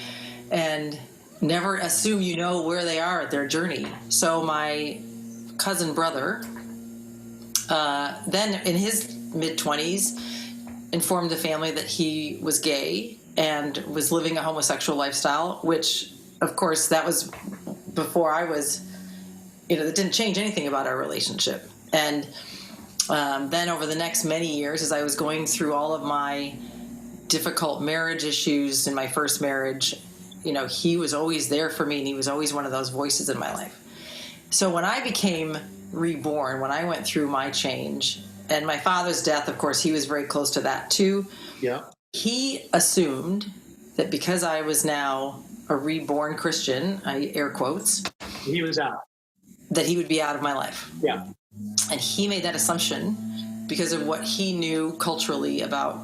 And never assume you know where they are at their journey. So my cousin brother, then in his mid-20s, informed the family that he was gay and was living a homosexual lifestyle, which, of course, that was before I was, that didn't change anything about our relationship. And then over the next many years, as I was going through all of my difficult marriage issues in my first marriage, he was always there for me, and he was always one of those voices in my life. So when I became reborn, when I went through my change, and my father's death, of course, he was very close to that too. Yeah. He assumed that because I was now a reborn Christian, air quotes, He was out. that he would be out of my life. Yeah. And he made that assumption because of what he knew culturally about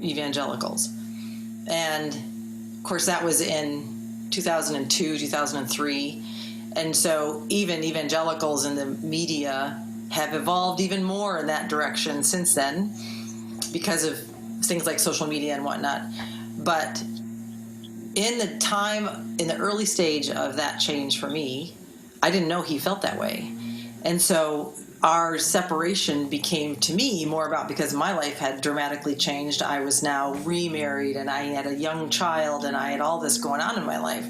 evangelicals. And of course, that was in 2002, 2003. And so even evangelicals in the media have evolved even more in that direction since then because of things like social media and whatnot. But in the early stage of that change for me, I didn't know he felt that way. And so our separation became, to me, more about, because my life had dramatically changed. I was now remarried, and I had a young child, and I had all this going on in my life.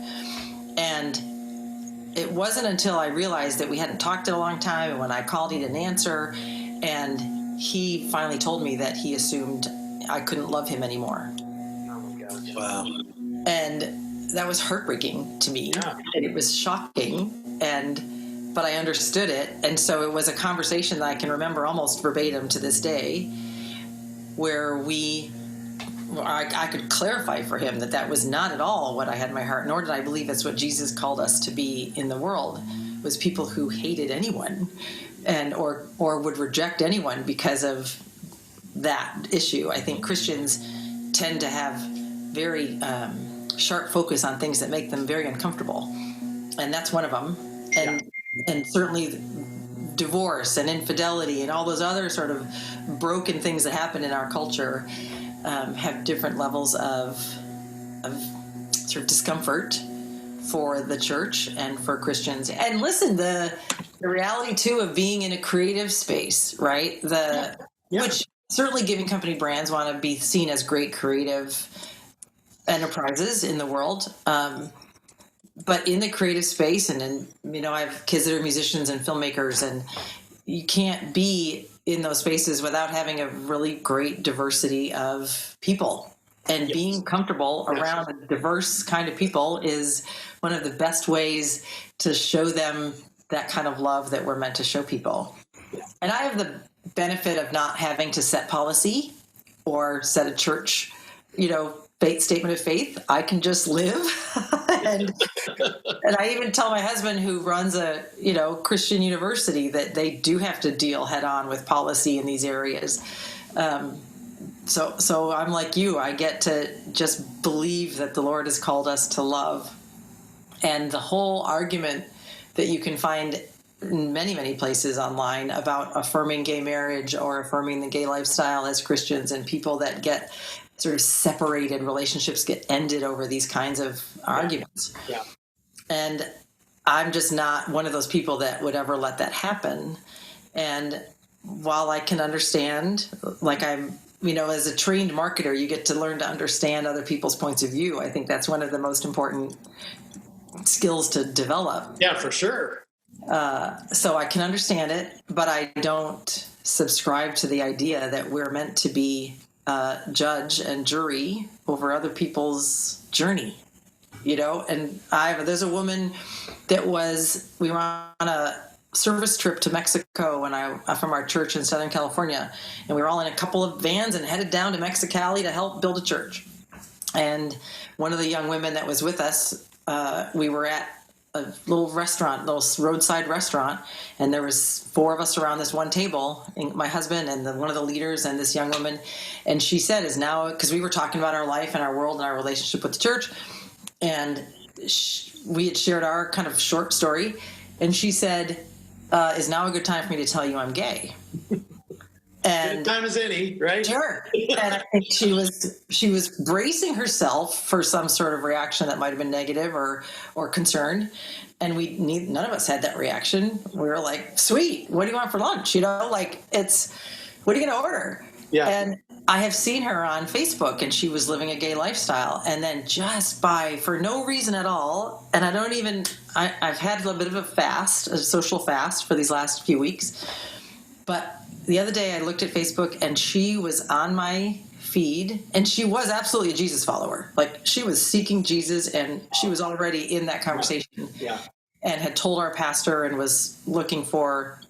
And it wasn't until I realized that we hadn't talked in a long time, and when I called, he didn't answer. And he finally told me that he assumed I couldn't love him anymore. Oh my gosh. Wow. And that was heartbreaking to me. Yeah. And it was shocking. But I understood it. And so it was a conversation that I can remember almost verbatim to this day, where I could clarify for him that was not at all what I had in my heart, nor did I believe it's what Jesus called us to be in the world, was people who hated anyone and or would reject anyone because of that issue. I think Christians tend to have very sharp focus on things that make them very uncomfortable. And that's one of them. And certainly divorce and infidelity and all those other sort of broken things that happen in our culture have different levels of sort of discomfort for the church and for Christians. And listen, the reality too of being in a creative space, right? Which certainly giving company brands want to be seen as great creative enterprises in the world. But in the creative space, and I have kids that are musicians and filmmakers, and you can't be in those spaces without having a really great diversity of people. And being comfortable around a diverse kind of people is one of the best ways to show them that kind of love that we're meant to show people. And I have the benefit of not having to set policy or set a church, statement of faith. I can just live. and I even tell my husband, who runs a, Christian university, that they do have to deal head on with policy in these areas. So I'm like you, I get to just believe that the Lord has called us to love. And the whole argument that you can find in many, many places online about affirming gay marriage or affirming the gay lifestyle as Christians, and people that get sort of separated, relationships get ended over these kinds of arguments. Yeah. And I'm just not one of those people that would ever let that happen. And while I can understand, as a trained marketer, you get to learn to understand other people's points of view. I think that's one of the most important skills to develop. Yeah, for sure. So I can understand it, but I don't subscribe to the idea that we're meant to be judge and jury over other people's journey, And there's a woman that we were on a service trip to Mexico from our church in Southern California, and we were all in a couple of vans and headed down to Mexicali to help build a church. And one of the young women that was with us, we were at a little roadside restaurant, and there was four of us around this one table, my husband and one of the leaders and this young woman. And she said, because we were talking about our life and our world and our relationship with the church, and we had shared our kind of short story, and she said, is now a good time for me to tell you I'm gay? And good time as any, right? sure. And I think she was bracing herself for some sort of reaction that might have been negative or concerned. And none of us had that reaction. We were like, sweet, what do you want for lunch? What are you going to order? Yeah. And I have seen her on Facebook, and she was living a gay lifestyle. And then for no reason at all, and I've had a little bit of a social fast for these last few weeks. But the other day I looked at Facebook, and she was on my feed, and she was absolutely a Jesus follower. Like, she was seeking Jesus, and she was already in that conversation. Yeah. And had told our pastor and was looking for,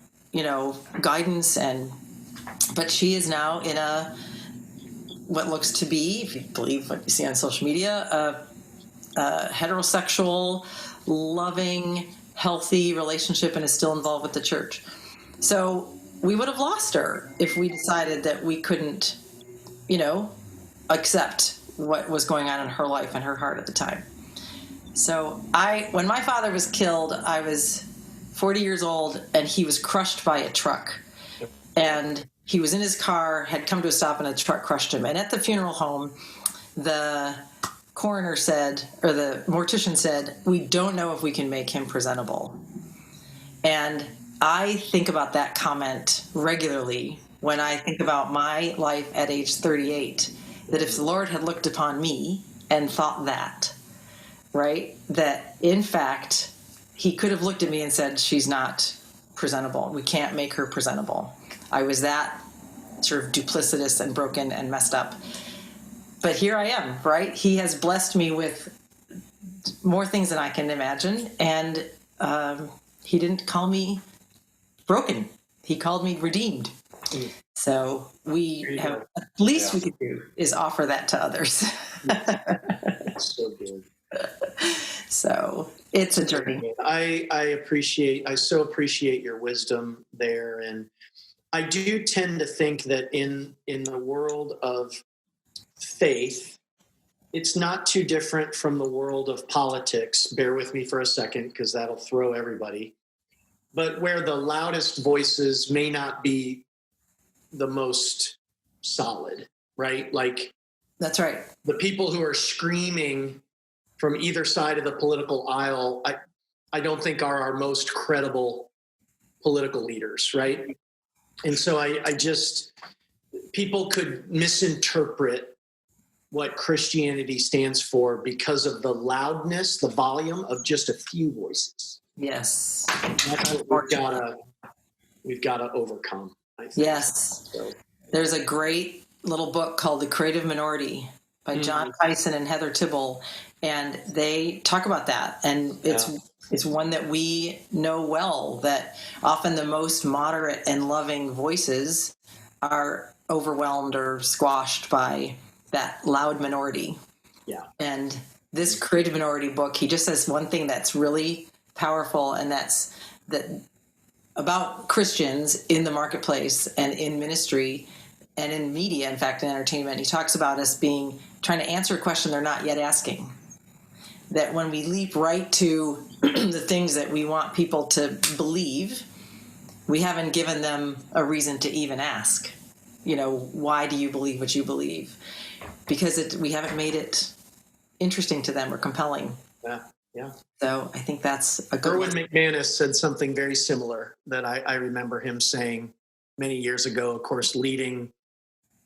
guidance. But she is now in what looks to be, if you believe what you see on social media, a heterosexual, loving, healthy relationship, and is still involved with the church. So we would have lost her if we decided that we couldn't, accept what was going on in her life and her heart at the time. So when my father was killed, I was 40 years old, and he was crushed by a truck. And he was in his car, had come to a stop, and a truck crushed him. And at the funeral home, the coroner said, or the mortician said, we don't know if we can make him presentable. And I think about that comment regularly when I think about my life at age 38, that if the Lord had looked upon me and thought that, right, that in fact, he could have looked at me and said, she's not presentable. We can't make her presentable. I was that sort of duplicitous and broken and messed up. But here I am, right? He has blessed me with more things than I can imagine. And he didn't call me broken. He called me redeemed. So we we can do is offer that to others. So good. So it's a journey. I so appreciate your wisdom there. And I do tend to think that in the world of faith, it's not too different from the world of politics. Bear with me for a second, because that'll throw everybody. But where the loudest voices may not be the most solid, right? Like, that's right. The people who are screaming from either side of the political aisle, I don't think are our most credible political leaders, right? And so people could misinterpret what Christianity stands for because of the loudness, the volume of just a few voices. Yes. That's what we've got to overcome, I think. Yes. So. There's a great little book called The Creative Minority by John Tyson and Heather Tibble, and they talk about that. And it's one that we know well, that often the most moderate and loving voices are overwhelmed or squashed by that loud minority. Yeah. And this Creative Minority book, he just says one thing that's really powerful, and that's that about Christians in the marketplace and in ministry and in media, in fact, in entertainment. He talks about us trying to answer a question they're not yet asking. That when we leap right to the things that we want people to believe, we haven't given them a reason to even ask, why do you believe what you believe? Because we haven't made it interesting to them or compelling. Yeah. So I think that's a good Erwin McManus said something very similar that I remember him saying many years ago, of course, leading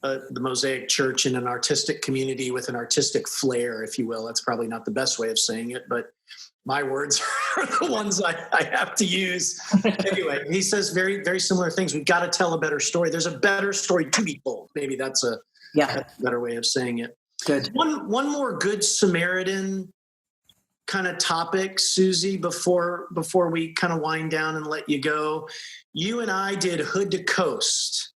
the Mosaic Church in an artistic community with an artistic flair, if you will. That's probably not the best way of saying it, but my words are the ones I have to use. Anyway, he says very, very similar things. We've got to tell a better story. There's a better story to be told. Maybe that's a better way of saying it. Good. One more Good Samaritan kind of topic, Suzy, before we kind of wind down and let you go. You and I did Hood to Coast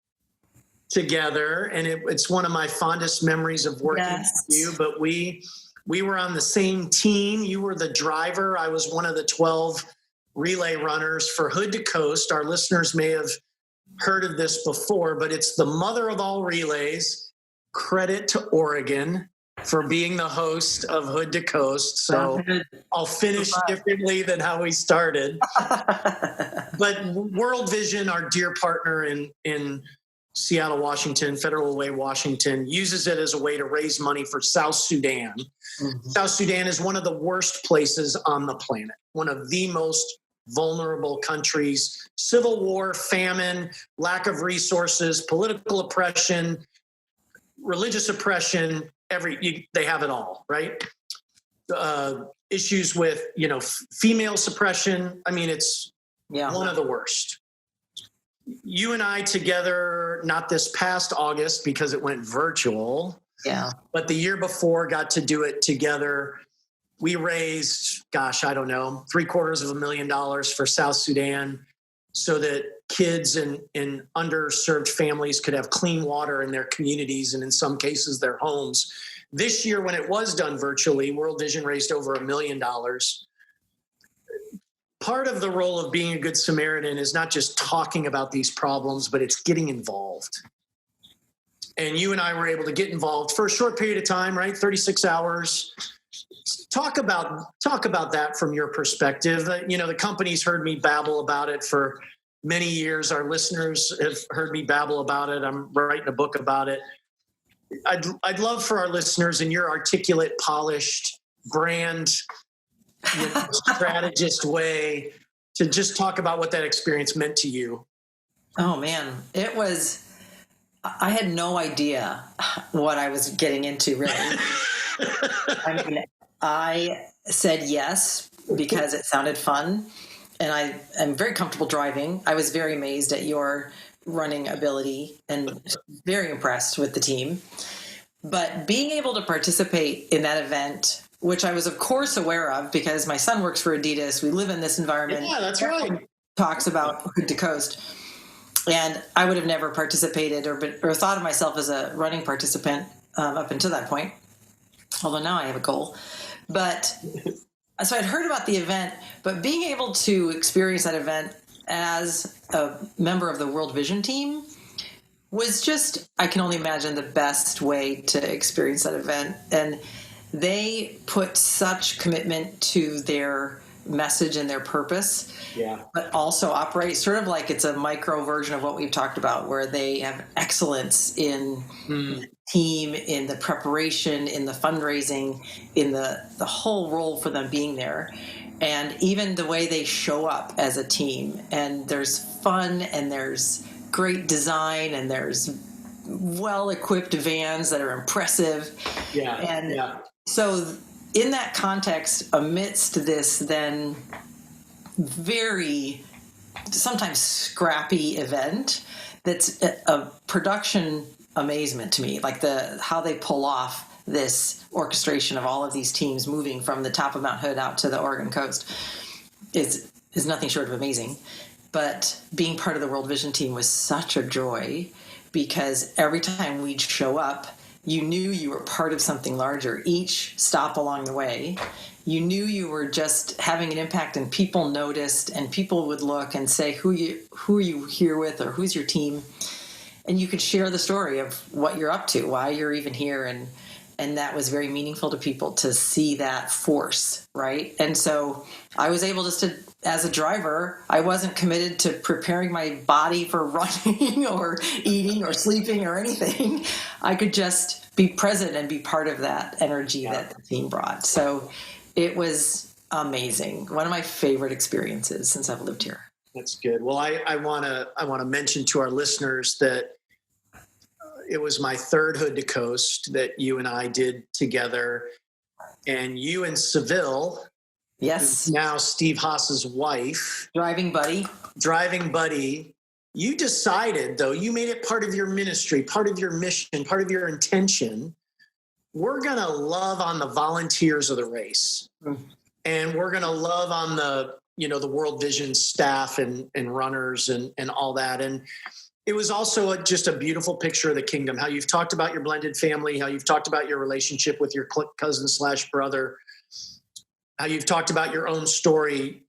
together, and it's one of my fondest memories of working with you. But we were on the same team. You were the driver. I was one of the 12 relay runners for Hood to Coast. Our listeners may have heard of this before, but it's the mother of all relays. Credit to Oregon for being the host of Hood to Coast. So I'll finish differently than how we started. But World Vision, our dear partner in Seattle, Washington, Federal Way, Washington, uses it as a way to raise money for South Sudan. Mm-hmm. South Sudan is one of the worst places on the planet, one of the most vulnerable countries. Civil war, famine, lack of resources, political oppression, religious oppression, they have it all, right? Issues with, female suppression. I mean, it's one of the worst. You and I together, not this past August because it went virtual, but the year before got to do it together. We raised, I don't know, $750,000 for South Sudan so that kids in underserved families could have clean water in their communities and in some cases their homes. This year, when it was done virtually, World Vision raised over $1 million. Part of the role of being a good Samaritan is not just talking about these problems, but it's getting involved. And you and I were able to get involved for a short period of time, right? 36 hours. Talk about that from your perspective. The company's heard me babble about it for many years. Our listeners have heard me babble about it. I'm writing a book about it. I'd love for our listeners, in your articulate, polished, brand strategist way, to just talk about what that experience meant to you. Oh man, I had no idea what I was getting into, really. I mean, I said yes because it sounded fun, and I am very comfortable driving. I was very amazed at your running ability and very impressed with the team. But being able to participate in that event, which I was, of course, aware of because my son works for Adidas. We live in this environment. Yeah, that's right. Talks about hood to coast. And I would have never participated or thought of myself as a running participant up until that point, although now I have a goal. But so I'd heard about the event, but being able to experience that event as a member of the World Vision team was just, I can only imagine, the best way to experience that event. And they put such commitment to their message and their purpose, but also operate sort of like it's a micro version of what we've talked about, where they have excellence in the team, in the preparation, in the fundraising, in the whole role for them being there. And even the way they show up as a team. And there's fun, and there's great design, and there's well-equipped vans that are impressive. So in that context, amidst this then very sometimes scrappy event, that's a production amazement to me, like how they pull off this orchestration of all of these teams moving from the top of Mount Hood out to the Oregon coast is nothing short of amazing. But being part of the World Vision team was such a joy, because every time we'd show up, you knew you were part of something larger. Each stop along the way, you knew you were just having an impact, and people noticed, and people would look and say, who are you here with, or who's your team? And you could share the story of what you're up to, why you're even here. And that was very meaningful to people to see that force, right? And so I was able just to, as a driver, I wasn't committed to preparing my body for running or eating or sleeping or anything. I could just be present and be part of that energy that the team brought. So it was amazing. One of my favorite experiences since I've lived here. That's good. Well, I want to mention to our listeners that it was my third Hood to Coast that you and I did together, and you and Seville, now Steve Haas's wife, driving buddy, you decided, though, you made it part of your ministry, part of your mission, part of your intention. We're going to love on the volunteers of the race, and we're going to love on the World Vision staff and runners and all that. And it was also just a beautiful picture of the kingdom, how you've talked about your blended family, how you've talked about your relationship with your cousin/brother, how you've talked about your own story,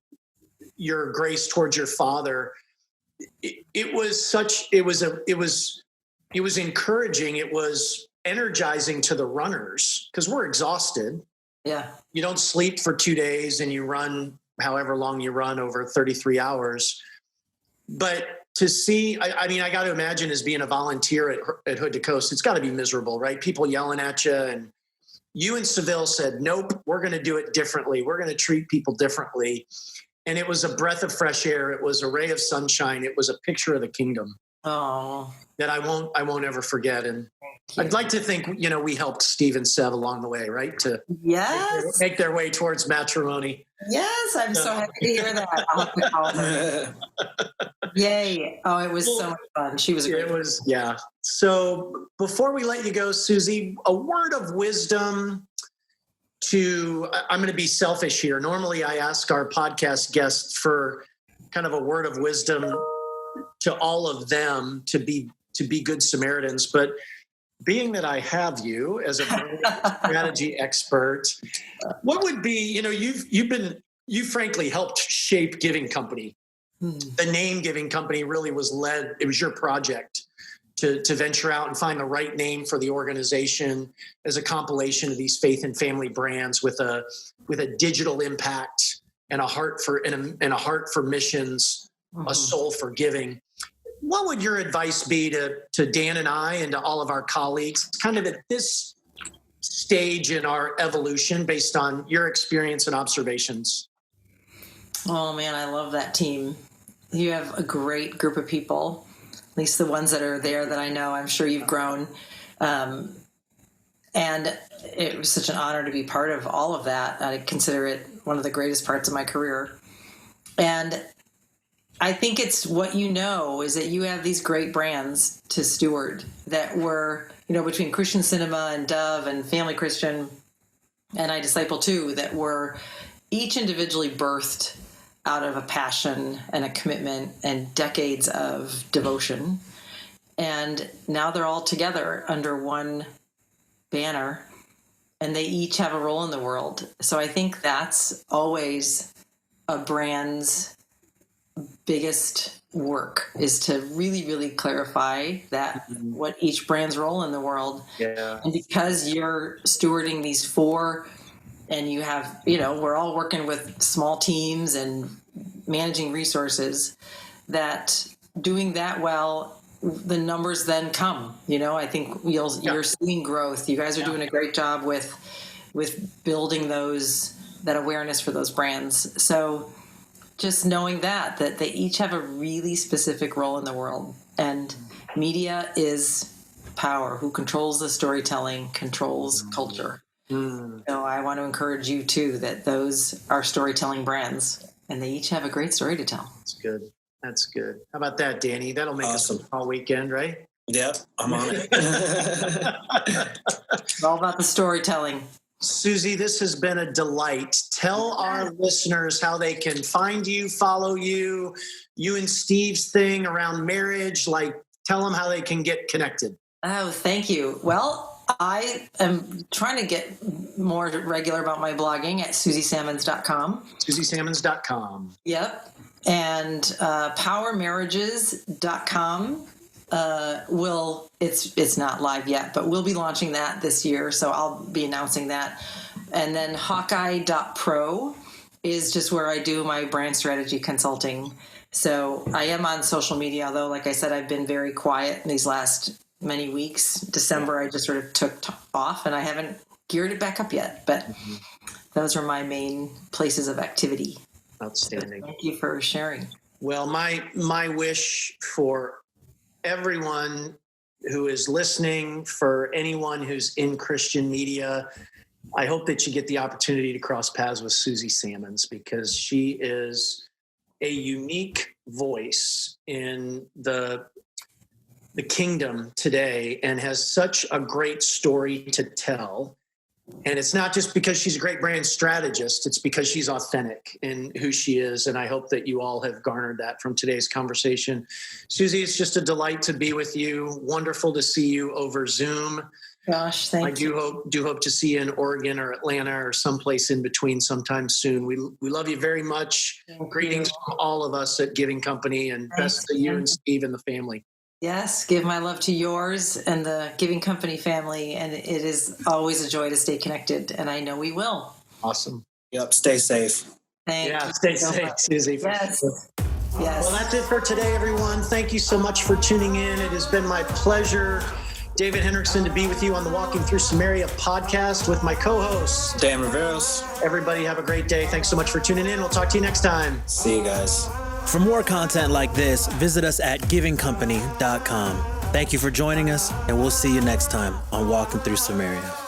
your grace towards your father. It was encouraging. It was energizing to the runners, because we're exhausted. Yeah. You don't sleep for 2 days and you run however long you run over 33 hours. But to see, I mean, I got to imagine as being a volunteer at Hood to Coast, it's got to be miserable, right? People yelling at you, and you and Seville said, nope, we're going to do it differently. We're going to treat people differently. And it was a breath of fresh air. It was a ray of sunshine. It was a picture of the kingdom that I won't ever forget. And I'd like to think, we helped Steve and Sev along the way, right? To make their way towards matrimony. Yes, I'm so happy to hear that. I'll have to call her. Yay. Oh, it was so much fun. She was great. It was, yeah. So before we let you go, Suzy, a word of wisdom I'm going to be selfish here. Normally I ask our podcast guests for kind of a word of wisdom to all of them to be good Samaritans. But being that I have you as a strategy expert, what would be, you frankly helped shape Giving Company. The name Giving Company really was it was your project to venture out and find the right name for the organization as a compilation of these faith and family brands with a digital impact and a heart for missions, a soul for giving. What would your advice be to Dan and I and to all of our colleagues kind of at this stage in our evolution based on your experience and observations? Oh man, I love that team. You have a great group of people, at least the ones that are there that I know. I'm sure you've grown. And it was such an honor to be part of all of that. I consider it one of the greatest parts of my career. And I think it's what is that you have these great brands to steward that were, between Christian Cinema and Dove and Family Christian and I Disciple Too, that were each individually birthed out of a passion and a commitment and decades of devotion. And now they're all together under one banner, and they each have a role in the world. So I think that's always a brand's biggest work, is to really, really clarify that what each brand's role in the world. Yeah. And because you're stewarding these four, and you have, we're all working with small teams and managing resources, that doing that well, the numbers then come. I think you're seeing growth. You guys are doing a great job with building that awareness for those brands. So just knowing that they each have a really specific role in the world, and media is power. Who controls the storytelling controls culture. So I want to encourage you too, that those are storytelling brands, and they each have a great story to tell. That's good. How about that, Danny? That'll make us all weekend, right? Yep, I'm on it. It's all about the storytelling. Suzy, this has been a delight. Tell our listeners how they can find you, follow you, you and Steve's thing around marriage. Tell them how they can get connected. Oh, thank you. Well, I am trying to get more regular about my blogging at SuzySammons.com. SuzySammons.com. Yep. And PowerMarriages.com it's not live yet, but we'll be launching that this year. So I'll be announcing that. And then Hawkeye.pro is just where I do my brand strategy consulting. So I am on social media, although, like I said, I've been very quiet in these last many weeks. December, I just sort of took off, and I haven't geared it back up yet. But those are my main places of activity. Outstanding. So thank you for sharing. Well, my wish for everyone who is listening, for anyone who's in Christian media, I hope that you get the opportunity to cross paths with Suzy Sammons, because she is a unique voice in the kingdom today and has such a great story to tell. And it's not just because she's a great brand strategist, it's because she's authentic in who she is. And I hope that you all have garnered that from today's conversation. Suzy, it's just a delight to be with you. Wonderful to see you over Zoom. Gosh, thank you. I do hope to see you in Oregon or Atlanta or someplace in between sometime soon. We love you very much. Greetings from all of us at Giving Company, and best to you and Steve and the family. Yes, give my love to yours and the Giving Company family. And it is always a joy to stay connected. And I know we will. Awesome. Yep. Stay safe. Thank you. Stay safe, Suzy. Yes. Sure. Yes. Well, that's it for today, everyone. Thank you so much for tuning in. It has been my pleasure, David Hendrickson, to be with you on the Walking Through Samaria podcast with my co-host, Dan Riveros. Everybody have a great day. Thanks so much for tuning in. We'll talk to you next time. See you guys. For more content like this, visit us at givingcompany.com. Thank you for joining us, and we'll see you next time on Walking Through Samaria.